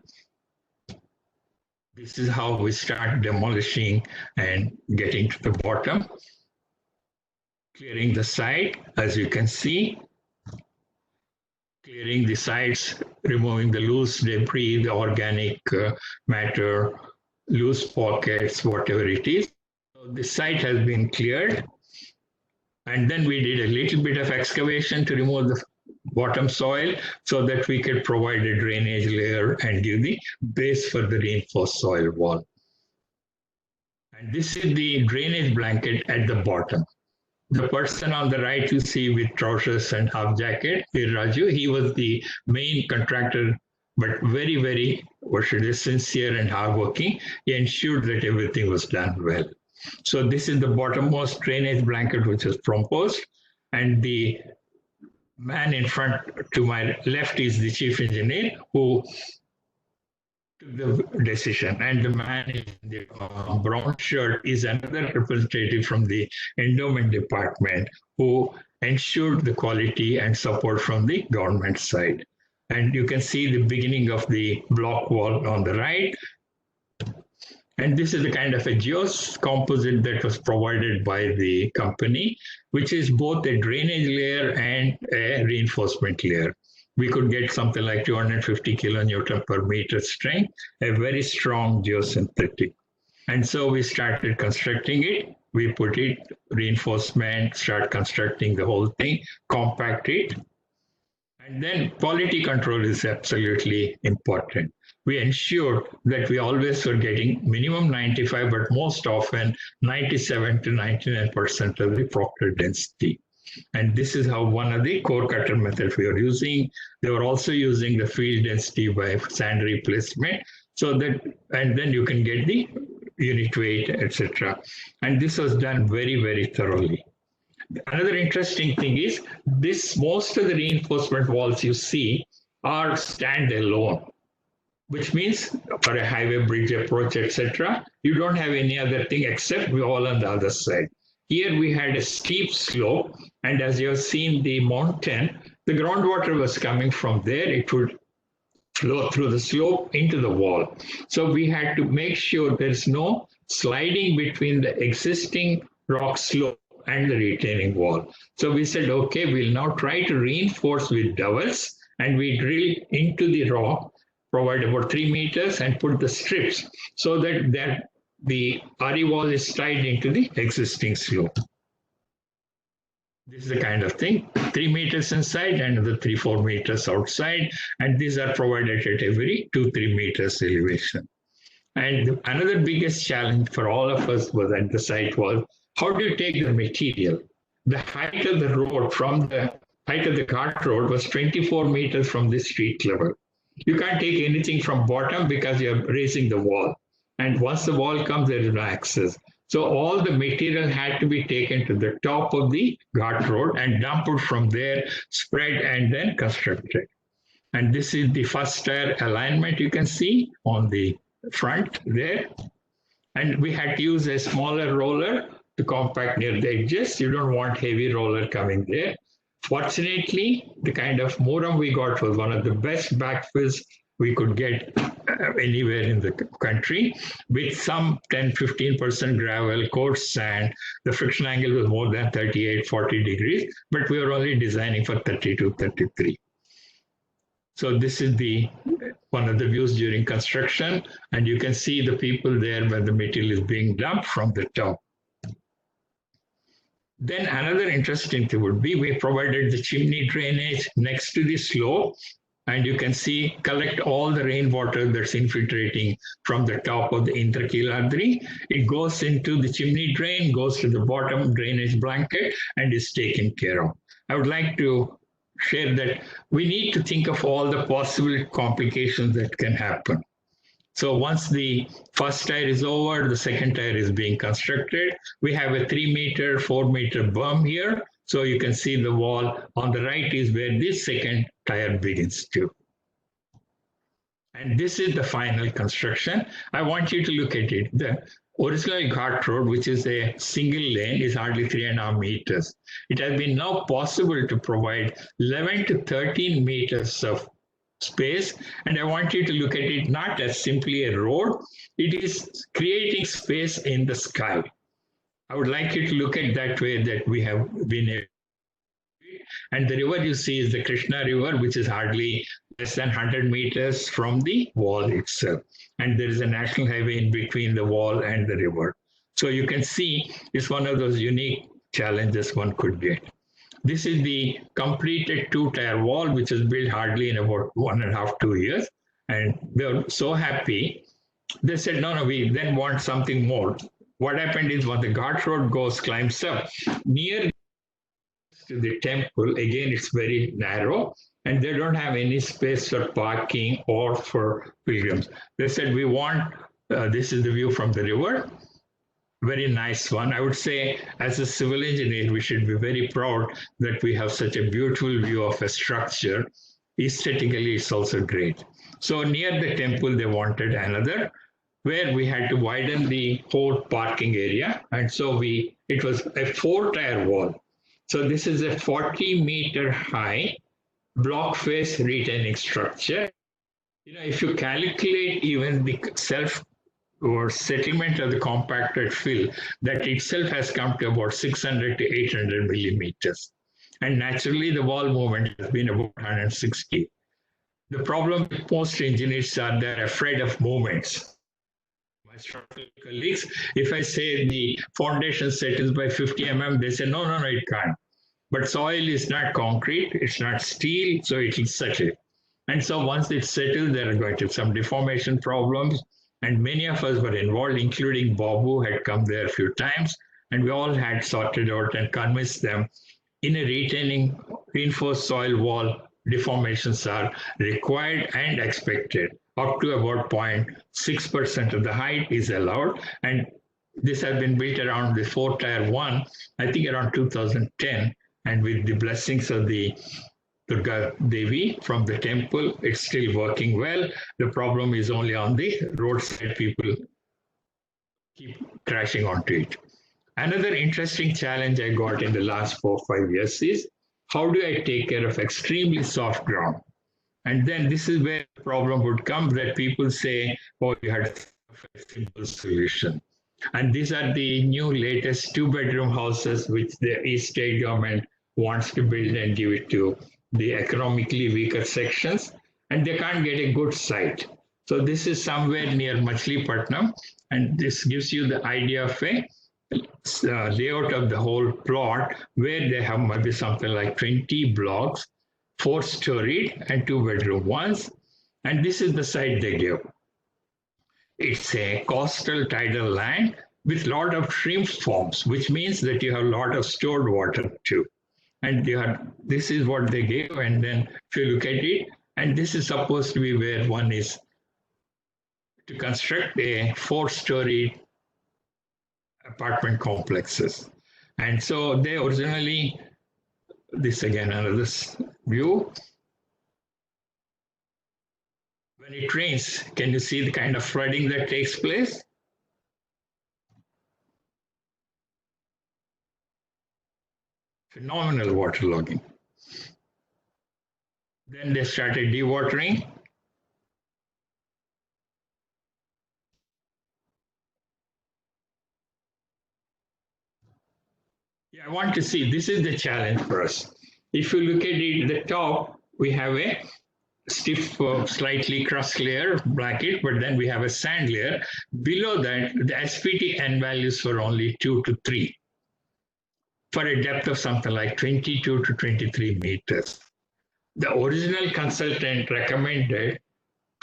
This is how we start demolishing and getting to the bottom, clearing the site, as you can see. Clearing the sites, removing the loose debris, the organic matter, loose pockets, whatever it is. So the site has been cleared. And then we did a little bit of excavation to remove the bottom soil so that we could provide a drainage layer and give the base for the reinforced soil wall. And this is the drainage blanket at the bottom. The person on the right you see with trousers and half jacket, Raju, he was the main contractor, but very, very, sincere and hardworking. He ensured that everything was done well. So this is the bottommost drainage blanket which was proposed. And the man in front to my left is the chief engineer who took the decision, and the man in the brown shirt is another representative from the endowment department who ensured the quality and support from the government side. And you can see the beginning of the block wall on the right. And this is the kind of a geocomposite that was provided by the company, which is both a drainage layer and a reinforcement layer. We could get something like 250 kilonewton per meter strength, a very strong geosynthetic. And so we started constructing it. We put it, reinforcement, start constructing the whole thing, compact it. And then quality control is absolutely important. We ensured that we always were getting minimum 95, but most often 97 to 99% of the proctor density. And this is how one of the core cutter methods we are using. They were also using the field density by sand replacement, so that, and then you can get the unit weight, etc. And this was done very, very thoroughly. Another interesting thing is this, most of the reinforcement walls you see are standalone, which means for a highway bridge approach, etc., you don't have any other thing except the wall on the other side. Here we had a steep slope, and as you have seen the mountain, the groundwater was coming from there. It would flow through the slope into the wall. So we had to make sure there's no sliding between the existing rock slope and the retaining wall. So we said, okay, we'll now try to reinforce with dowels, and we drill into the rock, provide about 3 meters and put the strips so that the RE wall is tied into the existing slope. This is the kind of thing, 3 meters inside and the 3-4 meters outside. And these are provided at every 2-3 meters elevation. And another biggest challenge for all of us was at the site was, how do you take the material? The height of the road from the height of the cart road was 24 meters from the street level. You can't take anything from bottom because you're raising the wall. And once the wall comes, there is no access. So all the material had to be taken to the top of the ghat road and dumped from there, spread and then constructed. And this is the first tier alignment you can see on the front there. And we had to use a smaller roller to compact near the edges. You don't want heavy roller coming there. Fortunately, the kind of muram we got was one of the best backfills we could get anywhere in the country, with some 10-15% gravel, coarse sand. The friction angle was more than 38-40 degrees, but we were only designing for 32-33. So this is one of the views during construction, and you can see the people there when the material is being dumped from the top. Then another interesting thing would be we provided the chimney drainage next to the slope, and you can see collect all the rainwater that's infiltrating from the top of the Intrakiladri. It goes into the chimney drain, goes to the bottom drainage blanket, and is taken care of. I would like to share that we need to think of all the possible complications that can happen. So once the first tier is over, the second tier is being constructed. We have a 3-meter, 4-meter berm here. So you can see the wall on the right is where this second tier begins to. And this is the final construction. I want you to look at it. The original ghat road, which is a single lane, is hardly 3.5 meters. It has been now possible to provide 11 to 13 meters of space. And I want you to look at it not as simply a road. It is creating space in the sky. I would like you to look at that way that we have been able. And the river you see is the Krishna River, which is hardly less than 100 meters from the wall itself. And there is a national highway in between the wall and the river. So you can see it's one of those unique challenges one could get. This is the completed 2-tier wall, which was built hardly in about 1.5-2 years. And they were so happy. They said, no, we then want something more. What happened is when the ghat road climbs up, near to the temple, again, it's very narrow, and they don't have any space for parking or for pilgrims. They said, we want, this is the view from the river, very nice one. I would say, as a civil engineer, we should be very proud that we have such a beautiful view of a structure. Aesthetically, it's also great. So near the temple, they wanted another, where we had to widen the whole parking area. And so it was a 4-tier wall. So this is a 40-meter high block face retaining structure. You know, if you calculate even the self or settlement of the compacted fill, that itself has come to about 600 to 800 millimeters. And naturally, the wall movement has been about 160. The problem with most engineers are they're afraid of movements. My structural colleagues, if I say the foundation settles by 50 mm, they say, no, it can't. But soil is not concrete, it's not steel, so it will settle. And so once it settles, there are going to be some deformation problems. And many of us were involved, including Babu had come there a few times. And we all had sorted out and convinced them in a retaining reinforced soil wall, deformations are required and expected. Up to about 0.6% of the height is allowed. And this has been built around the 4-tier one, I think around 2010. And with the blessings of the Durga Devi from the temple, it's still working well. The problem is only on the roadside, people keep crashing onto it. Another interesting challenge I got in the last 4 or 5 years is, how do I take care of extremely soft ground? And then this is where the problem would come, that people say, oh, you had a simple solution. And these are the new latest 2-bedroom houses which the state government wants to build and give it to the economically weaker sections, and they can't get a good site. So this is somewhere near Machilipatnam, and this gives you the idea of a layout of the whole plot, where they have maybe something like 20 blocks, 4-storied and 2-bedroom ones. And this is the site they give. It's a coastal tidal land with a lot of shrimp farms, which means that you have a lot of stored water too. And this is what they gave. And then if you look at it, And this is supposed to be where one is to construct a 4-story apartment complexes. And so they originally, this again, another view. When it rains, can you see the kind of flooding that takes place? Phenomenal waterlogging. Then they started dewatering. Yeah, I want to see, this is the challenge for us. If you look at it, the top, we have a stiff, slightly crust layer, bracket, but then we have a sand layer. Below that, the SPT N values were only 2 to 3 for a depth of something like 22 to 23 meters. The original consultant recommended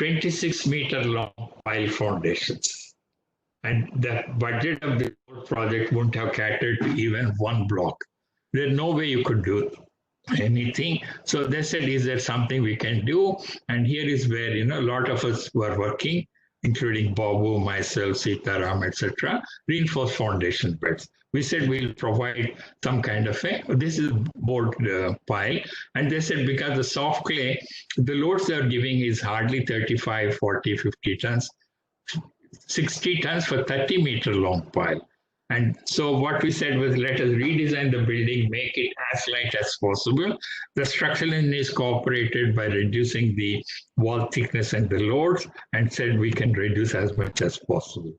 26-meter long pile foundations. And the budget of the whole project wouldn't have catered to even one block. There's no way you could do anything. So they said, is there something we can do? And here is where, a lot of us were working, including Babu, myself, Sitaram, etc., reinforced foundation beds. We said we'll provide some kind of this is board pile. And they said because the soft clay, the loads they're giving is hardly 35, 40, 50 tons, 60 tons for 30-meter long pile. And so what we said was, let us redesign the building, make it as light as possible. The structural engineers cooperated by reducing the wall thickness and the loads, and said we can reduce as much as possible.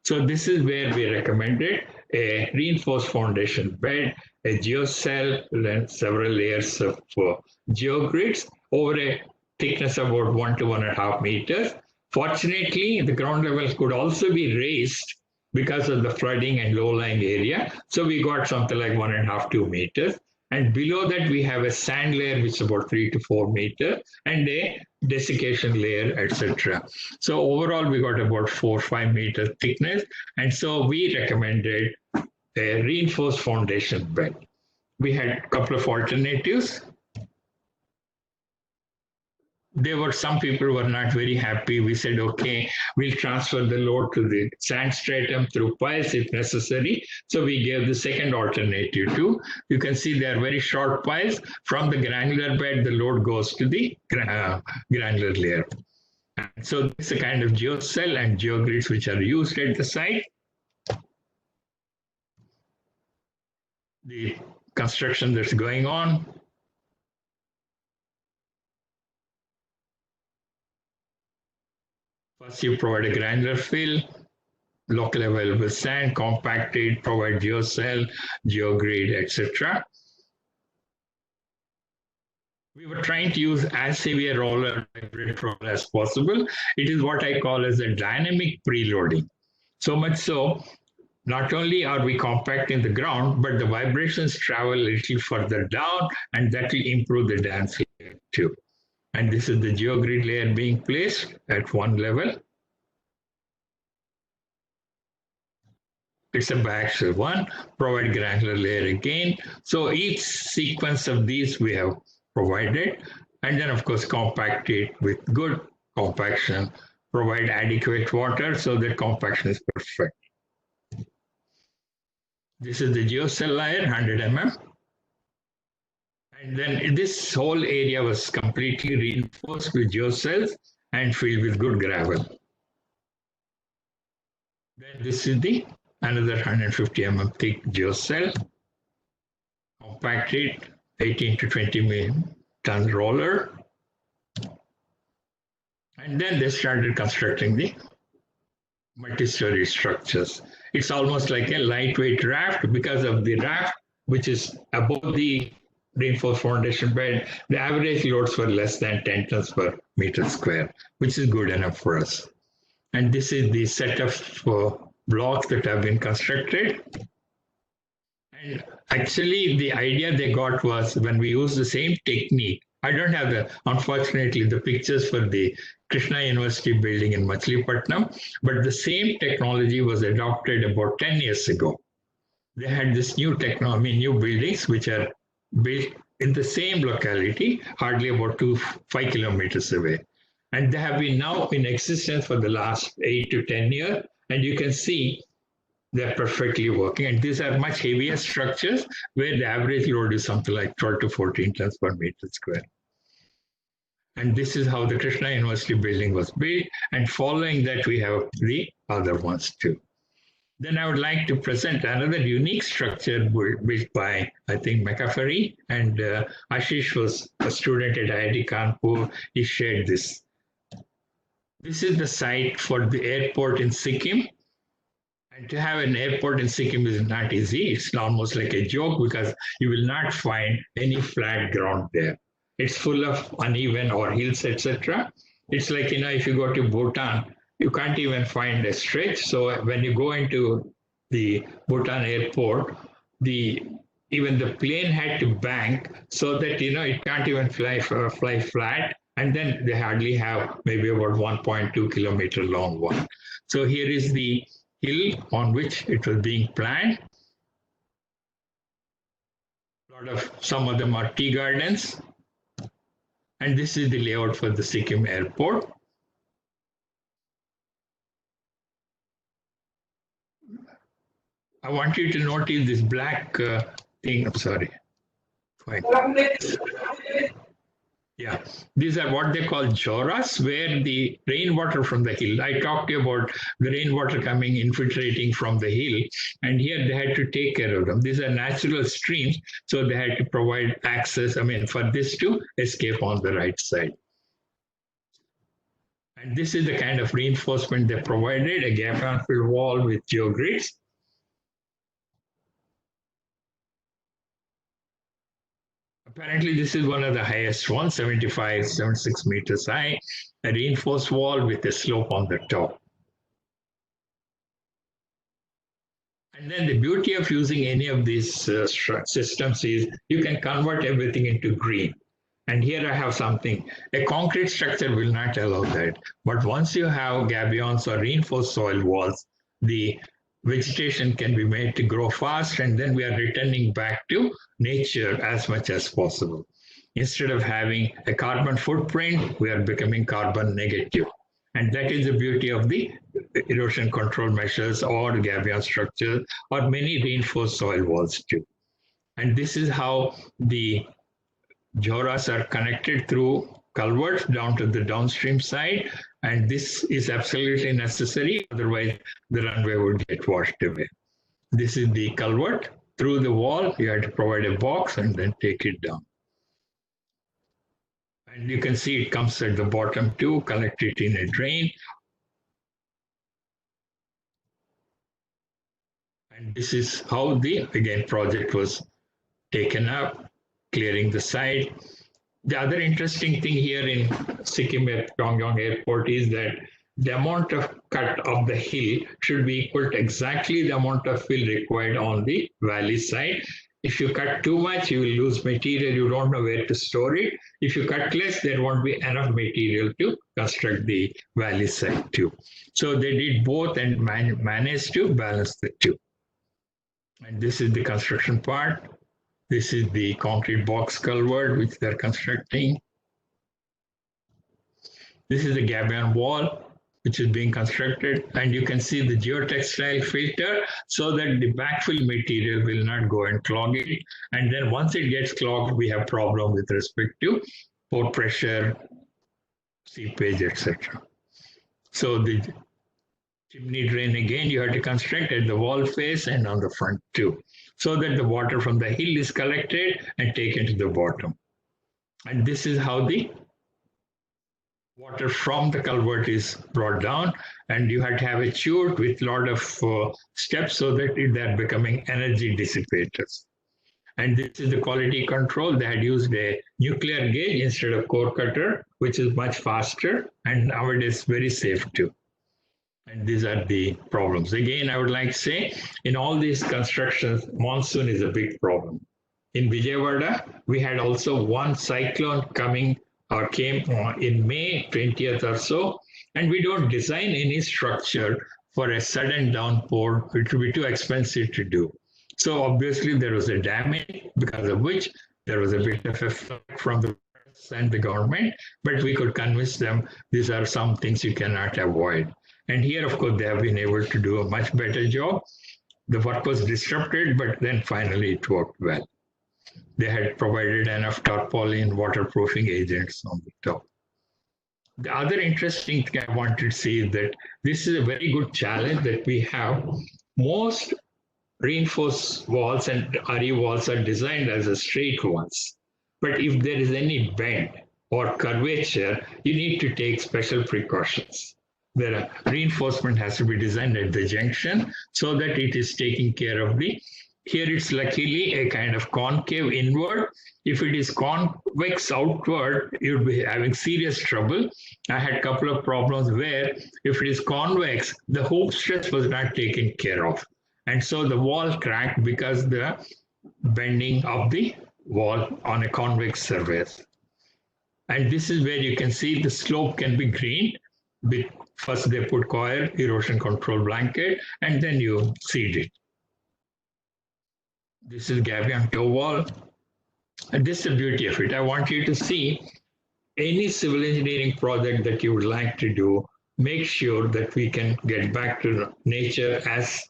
So this is where we recommended a reinforced foundation bed, a geocell, and several layers of geogrids over a thickness of about 1 to 1.5 meters. Fortunately, the ground level could also be raised because of the flooding and low-lying area. So we got something like 1.5 to 2 meters. And below that, we have a sand layer, which is about 3 to 4 meters, and a desiccation layer, etc. So overall, we got about 4 or 5 meter thickness. And so we recommended a reinforced foundation bed. We had a couple of alternatives. There were some people who were not very happy. We said, okay, we'll transfer the load to the sand stratum through piles if necessary. So we gave the second alternative too. You can see they are very short piles. From the granular bed, the load goes to the granular layer. And so this is a kind of geocell and geogrids which are used at the site. The construction that's going on. First, you provide a granular fill, locally available sand, compacted, provide geocell, geogrid, etc. We were trying to use as heavy a roller as possible. It is what I call as a dynamic preloading. So much so, not only are we compacting the ground, but the vibrations travel a little further down, and that will improve the dance layer too. And this is the geogrid layer being placed at one level. It's a biaxial one, provide granular layer again. So each sequence of these we have provided, and then of course compact it with good compaction, provide adequate water so that compaction is perfect. This is the geocell layer, 100 mm. And then this whole area was completely reinforced with geocells and filled with good gravel. Then this is the another 150 mm thick geocell, compacted, 18 to 20 ton roller. And then they started constructing the multi-story structures. It's almost like a lightweight raft because of the raft, which is above the reinforced foundation bed. The average loads were less than 10 tons per meter square, which is good enough for us. And this is the set of blocks that have been constructed. And actually, the idea they got was when we use the same technique. I don't have unfortunately, the pictures for the Krishna University building in Machilipatnam, but the same technology was adopted about 10 years ago. They had this new technology, new buildings which are built in the same locality, hardly about 5 kilometers away. And they have been now in existence for the last 8 to 10 years. And you can see they're perfectly working. And these are much heavier structures where the average load is something like 12 to 14 tons per meter square. And this is how the Krishna University building was built. And following that, we have the other ones too. Then I would like to present another unique structure built by, I think, McAfee, and Ashish was a student at IIT Kanpur. He shared this. This is the site for the airport in Sikkim. And to have an airport in Sikkim is not easy. It's almost like a joke because you will not find any flat ground there. It's full of uneven or hills, etc. It's like, if you go to Bhutan, you can't even find a stretch. So when you go into the Bhutan airport, even the plane had to bank so that, it can't even fly flat. And then they hardly have maybe about 1.2 kilometer long one. So here is the hill on which it was being planned. Some of them are tea gardens. And this is the layout for the Sikkim airport. I want you to notice this black thing. I'm sorry. Fine. Yeah, these are what they call joras, where the rainwater from the hill. I talked to you about the rainwater coming, infiltrating from the hill, and here they had to take care of them. These are natural streams, so they had to provide access, for this to escape on the right side. And this is the kind of reinforcement they provided, a gap-and-fill wall with geogrids. Apparently, this is one of the highest ones, 76 meters high, a reinforced wall with a slope on the top. And then the beauty of using any of these systems is you can convert everything into green. And here I have something. A concrete structure will not allow that. But once you have gabions or reinforced soil walls, the vegetation can be made to grow fast, and then we are returning back to nature as much as possible. Instead of having a carbon footprint, we are becoming carbon negative. And that is the beauty of the erosion control measures or gabion structures or many reinforced soil walls too. And this is how the joras are connected through culverts down to the downstream side. And this is absolutely necessary, otherwise the runway would get washed away. This is the culvert. Through the wall, you have to provide a box and then take it down. And you can see it comes at the bottom too, collect it in a drain. And this is how the, again, project was taken up, clearing the site. The other interesting thing here in Sikkim at Pyongyang Airport is that the amount of cut of the hill should be equal to exactly the amount of fill required on the valley side. If you cut too much, you will lose material. You don't know where to store it. If you cut less, there won't be enough material to construct the valley side too. So they did both and managed to balance the two. And this is the construction part. This is the concrete box culvert which they're constructing. This is the gabion wall which is being constructed, and you can see the geotextile filter so that the backfill material will not go and clog it. And then once it gets clogged, we have problem with respect to pore pressure, seepage, etc. So the chimney drain, again, you have to construct at the wall face and on the front too, so that the water from the hill is collected and taken to the bottom. And this is how the water from the culvert is brought down, and you have to have a chute with a lot of steps so that they're becoming energy dissipators. And this is the quality control. They had used a nuclear gauge instead of core cutter, which is much faster and nowadays very safe too. And these are the problems. Again, I would like to say, in all these constructions, monsoon is a big problem. In Vijayawada, we had also one cyclone coming or came in May 20th or so, and we don't design any structure for a sudden downpour. It will be too expensive to do. So obviously there was a damage, because of which There was a bit of a flag from the press and the government, but we could convince them these are some things you cannot avoid. And here, of course, they have been able to do a much better job. The work was disrupted, but then finally it worked well. They had provided enough tarpaulin waterproofing agents on the top. The other interesting thing I wanted to see is that this is a very good challenge that we have. Most reinforced walls and RE walls are designed as a straight ones. But if there is any bend or curvature, you need to take special precautions. The reinforcement has to be designed at the junction so that it is taking care of the, here it's luckily a kind of concave inward. If it is convex outward, you'll be having serious trouble. I had a couple of problems where if it is convex, the hoop stress was not taken care of. And so the wall cracked because the bending of the wall on a convex surface. And this is where you can see the slope can be green. First they put coir, erosion control blanket, and then you seed it. This is gabion toe wall. And this is the beauty of it. I want you to see any civil engineering project that you would like to do, make sure that we can get back to nature as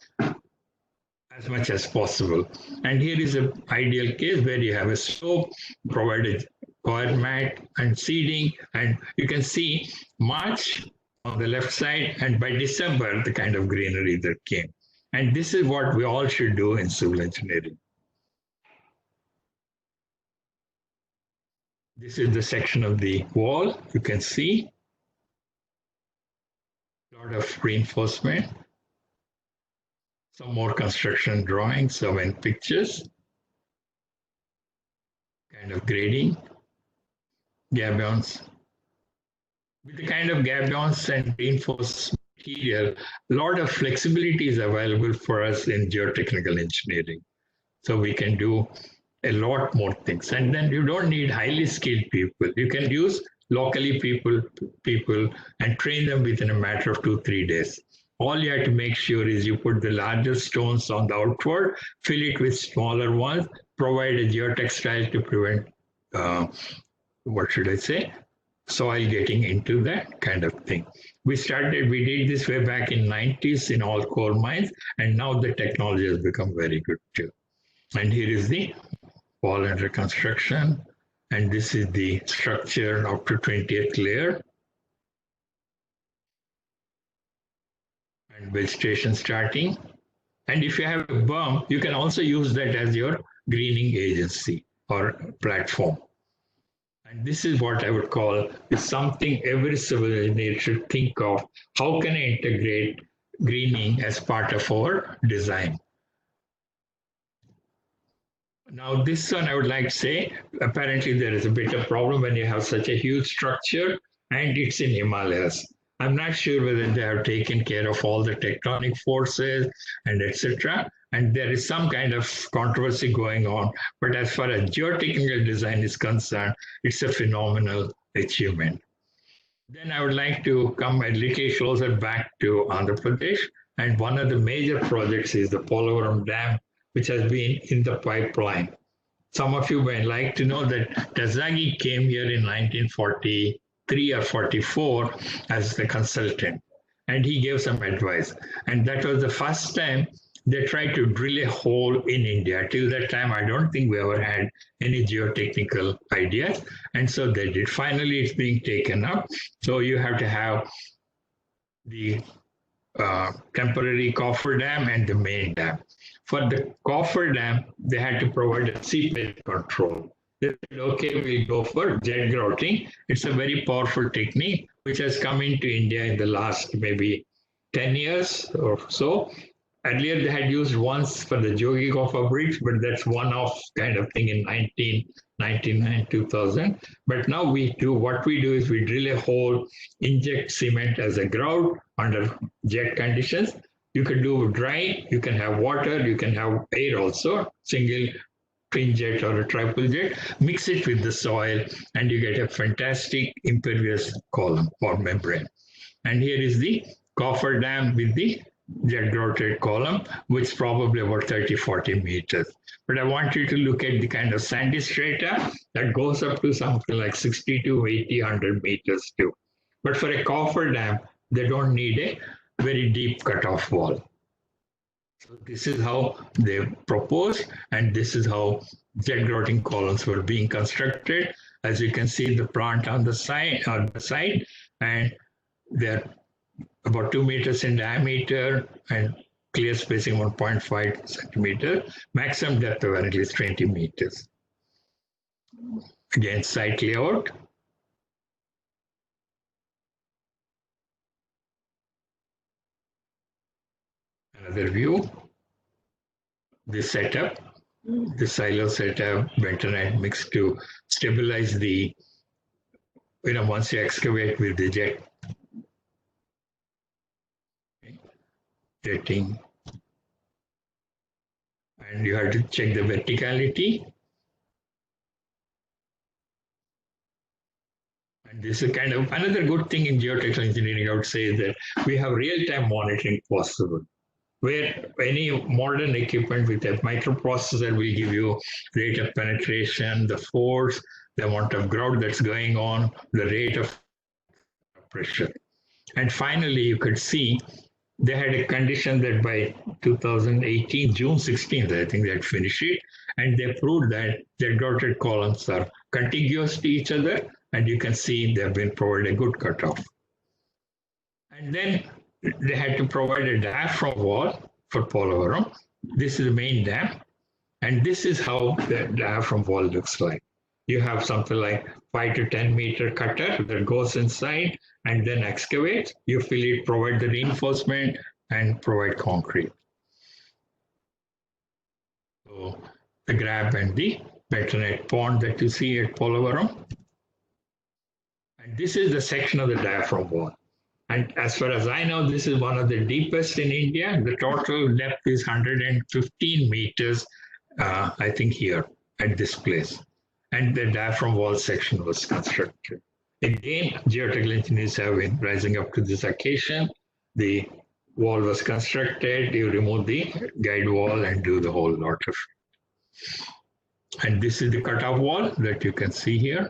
much as possible. And here is an ideal case where you have a slope, provide a coir mat and seeding, and you can see March on the left side, and by December, the kind of greenery that came. And this is what we all should do in civil engineering. This is the section of the wall. You can see a lot of reinforcement. Some more construction drawings, some in pictures. Kind of grading. Gabions. With the kind of gabions and reinforced material, a lot of flexibility is available for us in geotechnical engineering. So we can do a lot more things. And then you don't need highly skilled people. You can use locally people and train them within a matter of 2-3 days. All you have to make sure is you put the larger stones on the outward, fill it with smaller ones, provide a geotextile to prevent, soil getting into that kind of thing. We did this way back in 90s in all coal mines, and now the technology has become very good too. And here is the wall under construction, and this is the structure up to 20th layer. And vegetation starting. And if you have a berm, you can also use that as your greening agency or platform. And this is what I would call is something every civil engineer should think of. How can I integrate greening as part of our design? Now, this one I would like to say, apparently there is a bit of problem when you have such a huge structure and it's in Himalayas. I'm not sure whether they have taken care of all the tectonic forces and etc. And there is some kind of controversy going on. But as far as geotechnical design is concerned, it's a phenomenal achievement. Then I would like to come a little closer back to Andhra Pradesh. And one of the major projects is the Polavaram Dam, which has been in the pipeline. Some of you may like to know that Tazagi came here in 1943 or 44 as the consultant, and he gave some advice. And that was the first time they tried to drill a hole in India. Till that time, I don't think we ever had any geotechnical ideas. And so they did. Finally, it's being taken up. So you have to have the temporary coffer dam and the main dam. For the coffer dam, they had to provide a seepage control. They said, okay, we'll go for jet grouting. It's a very powerful technique which has come into India in the last maybe 10 years or so. Earlier, they had used once for the Jogi Gopher Bridge, but that's one-off kind of thing in 1999, 2000. But now what we do is we drill a hole, inject cement as a grout under jet conditions. You can do dry, you can have water, you can have air also, single twin jet or a triple jet, mix it with the soil, and you get a fantastic impervious column or membrane. And here is the coffer dam with the jet-grouted column, which is probably about 30-40 meters. But I want you to look at the kind of sandy strata that goes up to something like 60 to 80, 100 meters too. But for a cofferdam, they don't need a very deep cutoff wall. So this is how they proposed, and this is how jet-grouting columns were being constructed. As you can see, the plant on the side, and they're about 2 meters in diameter and clear spacing 1.5 centimeter, maximum depth of at least 20 meters. Again, site layout. Another view. This setup, the silo setup, bentonite mix to stabilize the, once you excavate with the jetting, and you have to check the verticality. And this is kind of another good thing in geotechnical engineering, I would say, is that we have real-time monitoring possible, where any modern equipment with a microprocessor will give you rate of penetration, the force, the amount of grout that's going on, the rate of pressure. And finally, you could see they had a condition that by 2018, June 16th, I think they had finished it, and they proved that their grouted columns are contiguous to each other, and you can see they have been provided a good cutoff. And then they had to provide a diaphragm wall for Polavaram. This is the main dam, and this is how the diaphragm wall looks like. You have something like 5 to 10 meter cutter that goes inside and then excavate. You fill it, provide the reinforcement, and provide concrete. So the grab and the bentonite pond that you see at Polavaram. And this is the section of the diaphragm wall. And as far as I know, this is one of the deepest in India. The total depth is 115 meters, I think here at this place. And the diaphragm wall section was constructed. Again, geotechnical engineers have been rising up to this occasion. The wall was constructed, you remove the guide wall and do the whole lot of it. And this is the cutoff wall that you can see here.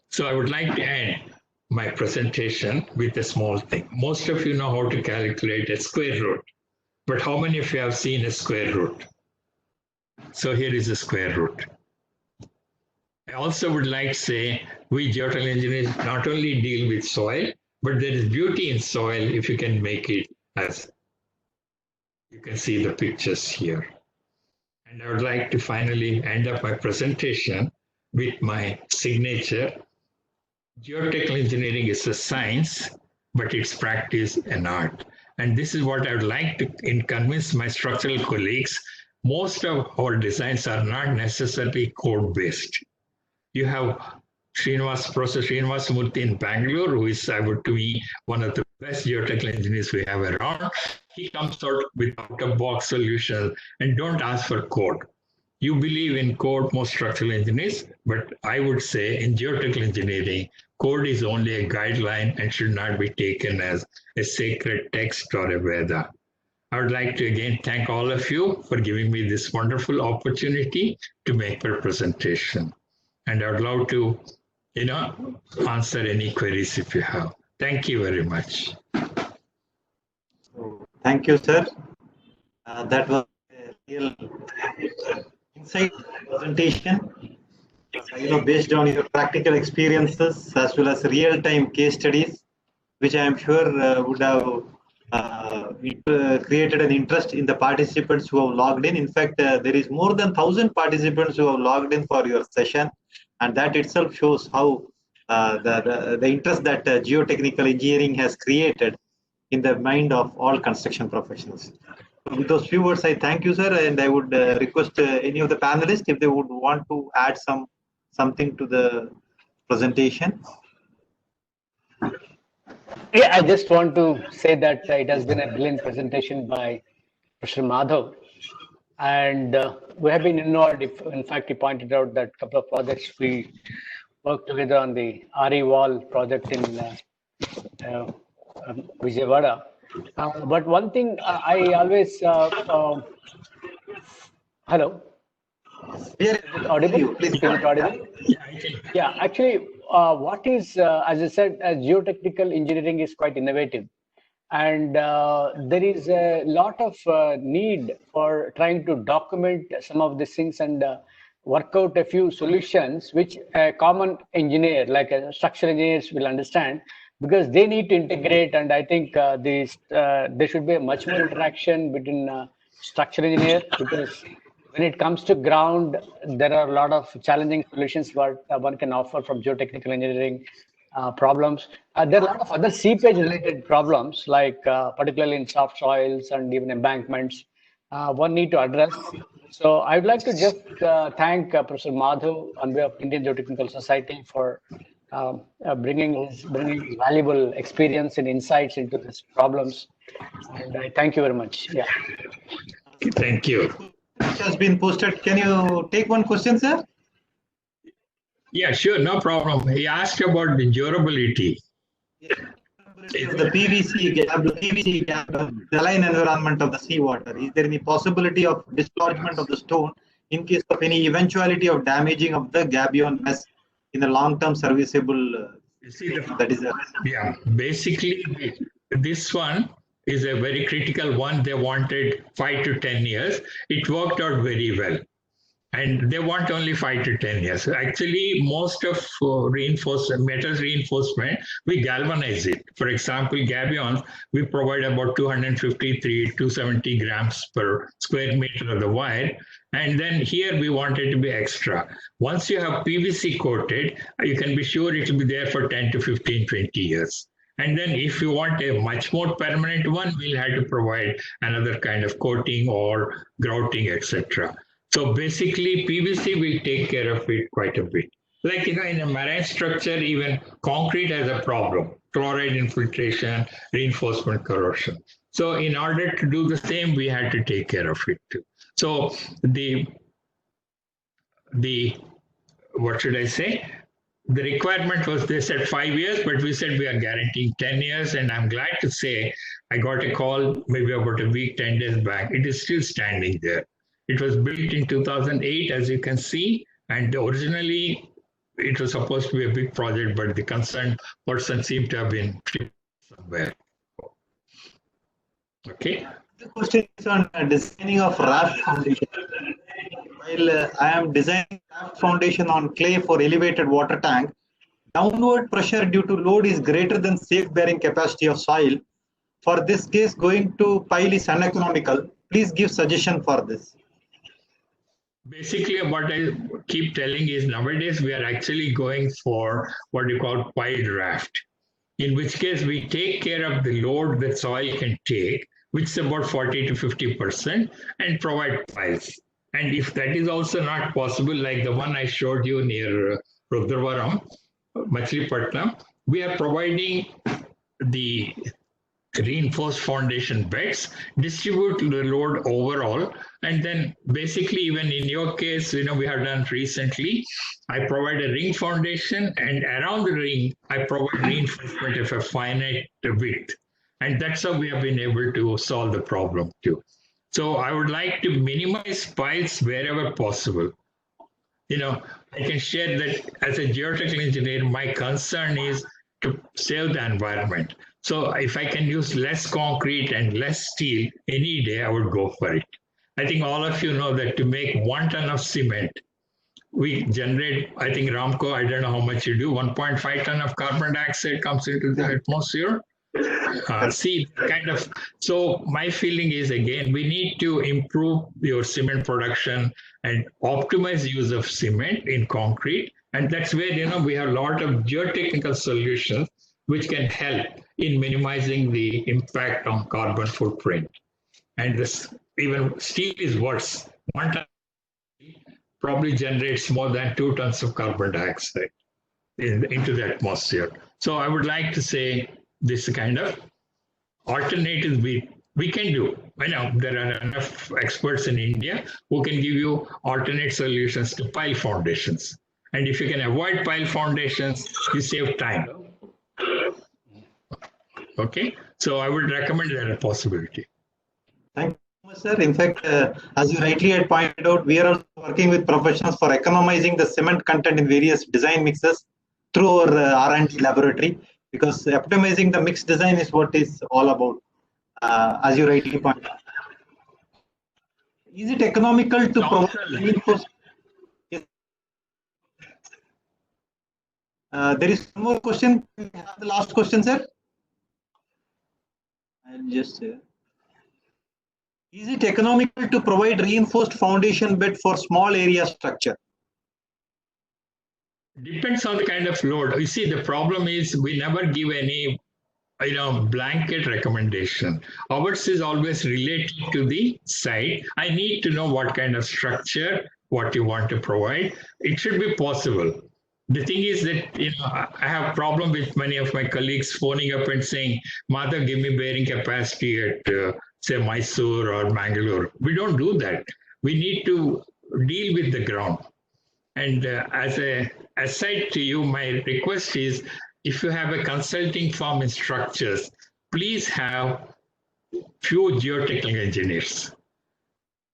So I would like to end my presentation with a small thing. Most of you know how to calculate a square root, but how many of you have seen a square root? So here is a square root. I also would like to say, we geotechnical engineers not only deal with soil, but there is beauty in soil if you can make it as you can see the pictures here. And I would like to finally end up my presentation with my signature. Geotechnical engineering is a science, but its practice an art. And this is what I would like to convince my structural colleagues. Most of our designs are not necessarily code-based. You have Professor Srinivas Murthy in Bangalore, who is, I would to me, one of the best geotechnical engineers we have around. He comes out with out-of-box solutions and don't ask for code. You believe in code, most structural engineers, but I would say in geotechnical engineering, code is only a guideline and should not be taken as a sacred text or a Veda. I would like to again thank all of you for giving me this wonderful opportunity to make my presentation. And I would love to, answer any queries if you have. Thank you very much. Thank you, sir. That was a real insight presentation. Based on your practical experiences as well as real-time case studies, which I am sure would have created an interest in the participants who have logged in. In fact, there is more than 1,000 participants who have logged in for your session, and that itself shows how the interest that geotechnical engineering has created in the mind of all construction professionals. With those few words, I thank you, sir, and I would request any of the panelists if they would want to add something to the presentation. Yeah, I just want to say that it has been a brilliant presentation by Professor Madhav, and we have been involved. In fact, he pointed out that a couple of projects we worked together on the RE wall project in Vijayawada. But one thing I always, hello? We are Is it audible? Please Is go it ahead. audible? Yeah, I can. Yeah, actually, what is, as I said, geotechnical engineering is quite innovative. And there is a lot of need for trying to document some of these things and work out a few solutions which a common engineer, like structural engineers, will understand, because they need to integrate. And I think there should be a much more interaction between structural engineer, because when it comes to ground, there are a lot of challenging solutions what one can offer from geotechnical engineering problems. There are a lot of other seepage related problems, like particularly in soft soils and even embankments, one need to address. So I would like to just thank Professor Madhav on behalf of Indian Geotechnical Society for bringing his valuable experience and insights into these problems. And I thank you very much. Yeah. Thank you. Which has been posted. Can you take one question, sir? Yeah, sure, no problem. He asked about the durability. The PVC gap, the saline environment of the seawater. Is there any possibility of dislodgement of the stone in case of any eventuality of damaging of the gabion mess in a long-term serviceable? That is yeah. Basically, this one is a very critical one. They wanted 5 to 10 years. It worked out very well. And they want only 5 to 10 years. Actually, most of metals reinforcement, we galvanize it. For example, gabions, we provide about 270 grams per square meter of the wire. And then here we want it to be extra. Once you have PVC coated, you can be sure it will be there for 10 to 15, 20 years. And then if you want a much more permanent one, we'll have to provide another kind of coating or grouting, etc. So basically, PVC will take care of it quite a bit. Like, in a marine structure, even concrete has a problem, chloride infiltration, reinforcement corrosion. So in order to do the same, we had to take care of it too. So what should I say? The requirement was, they said 5 years, but we said we are guaranteeing 10 years. And I'm glad to say I got a call maybe about a week, 10 days back. It is still standing there. It was built in 2008, as you can see, and originally it was supposed to be a big project, but the concerned person seemed to have been somewhere. Okay. The question is on designing of raft foundation. While I am designing raft foundation on clay for elevated water tank, downward pressure due to load is greater than safe bearing capacity of soil. For this case, going to pile is uneconomical. Please give suggestion for this. Basically, what I keep telling is nowadays we are actually going for what you call piled raft, in which case we take care of the load that soil can take, which is about 40 to 50%, and provide piles. And if that is also not possible, like the one I showed you near Rudravaram, Machilipatnam, we are providing the reinforced foundation beds, distribute the load overall, and then basically, even in your case, we have done recently, I provide a ring foundation, and around the ring, I provide reinforcement of a finite width. And that's how we have been able to solve the problem too. So I would like to minimize piles wherever possible. I can share that as a geotechnical engineer, my concern is to save the environment. So if I can use less concrete and less steel any day, I would go for it. I think all of you know that to make 1 ton of cement, we generate, I think Ramco, I don't know how much you do, 1.5 ton of carbon dioxide comes into the atmosphere. So my feeling is, again, we need to improve your cement production and optimize use of cement in concrete. And that's where, we have a lot of geotechnical solutions which can help in minimizing the impact on carbon footprint. And this, even steel is worse. 1 ton probably generates more than 2 tons of carbon dioxide into the atmosphere. So I would like to say this kind of alternatives we can do. I know there are enough experts in India who can give you alternate solutions to pile foundations. And if you can avoid pile foundations, you save time. Okay, so I would recommend that a possibility. Thank you so much, sir. In fact, as you rightly had pointed out, we are also working with professionals for economizing the cement content in various design mixes through our R&D laboratory, because optimizing the mix design is what is all about, as you rightly pointed out. Is it economical to provide reinforced? Yes. There is one more question. We have the last question, sir. I'll just is it economical to provide reinforced foundation bed for small area structure? Depends on the kind of load. You see, the problem is we never give any blanket recommendation. Ours is always related to the site. I need to know what kind of structure, what you want to provide. It should be possible. The thing is that I have a problem with many of my colleagues phoning up and saying, "Madhav, give me bearing capacity at say Mysore or Bangalore." We don't do that. We need to deal with the ground. And as a aside to you, my request is, if you have a consulting firm in structures, please have few geotechnical engineers.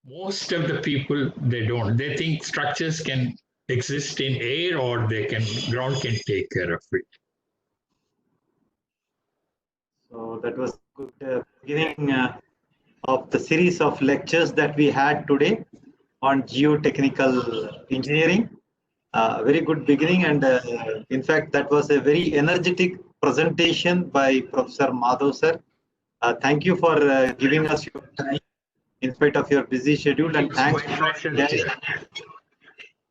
Most of the people, they don't. They think structures can exist in air or ground can take care of it. So that was good beginning of the series of lectures that we had today on geotechnical engineering. Very good beginning, and in fact that was a very energetic presentation by Professor Madhav sir. Thank you for giving us your time in spite of your busy schedule, and thanks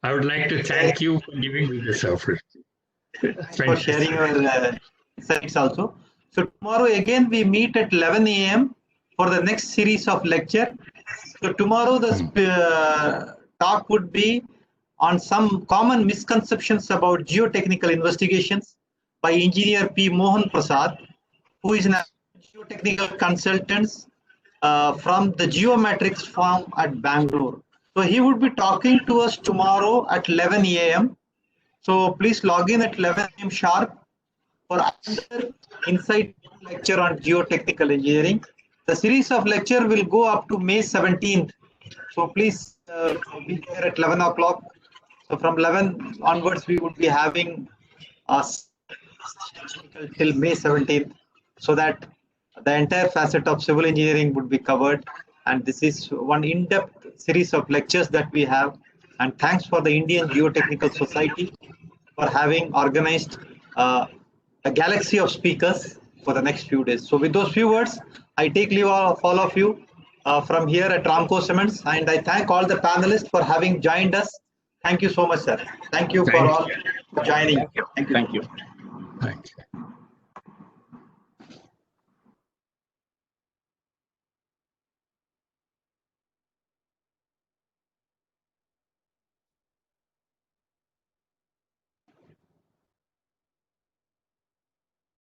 I would like to thank you for giving me this opportunity. For sharing your insights also. So tomorrow again we meet at 11 a.m. for the next series of lecture. So tomorrow the talk would be on some common misconceptions about geotechnical investigations by Engineer P. Mohan Prasad, who is an geotechnical consultant from the Geometrics firm at Bangalore. So he would be talking to us tomorrow at 11 a.m. So please log in at 11 a.m. sharp for another insight lecture on geotechnical engineering. The series of lecture will go up to May 17th. So please be there at 11 o'clock. So from 11 onwards, we would be having till May 17th, so that the entire facet of civil engineering would be covered. And this is one in-depth series of lectures that we have. And thanks for the Indian Geotechnical Society for having organized a galaxy of speakers for the next few days. So with those few words, I take leave of all of you from here at Ramco Cements, and I thank all the panelists for having joined us. Thank you so much, sir. Thank you for all joining. Thank you. Thank you.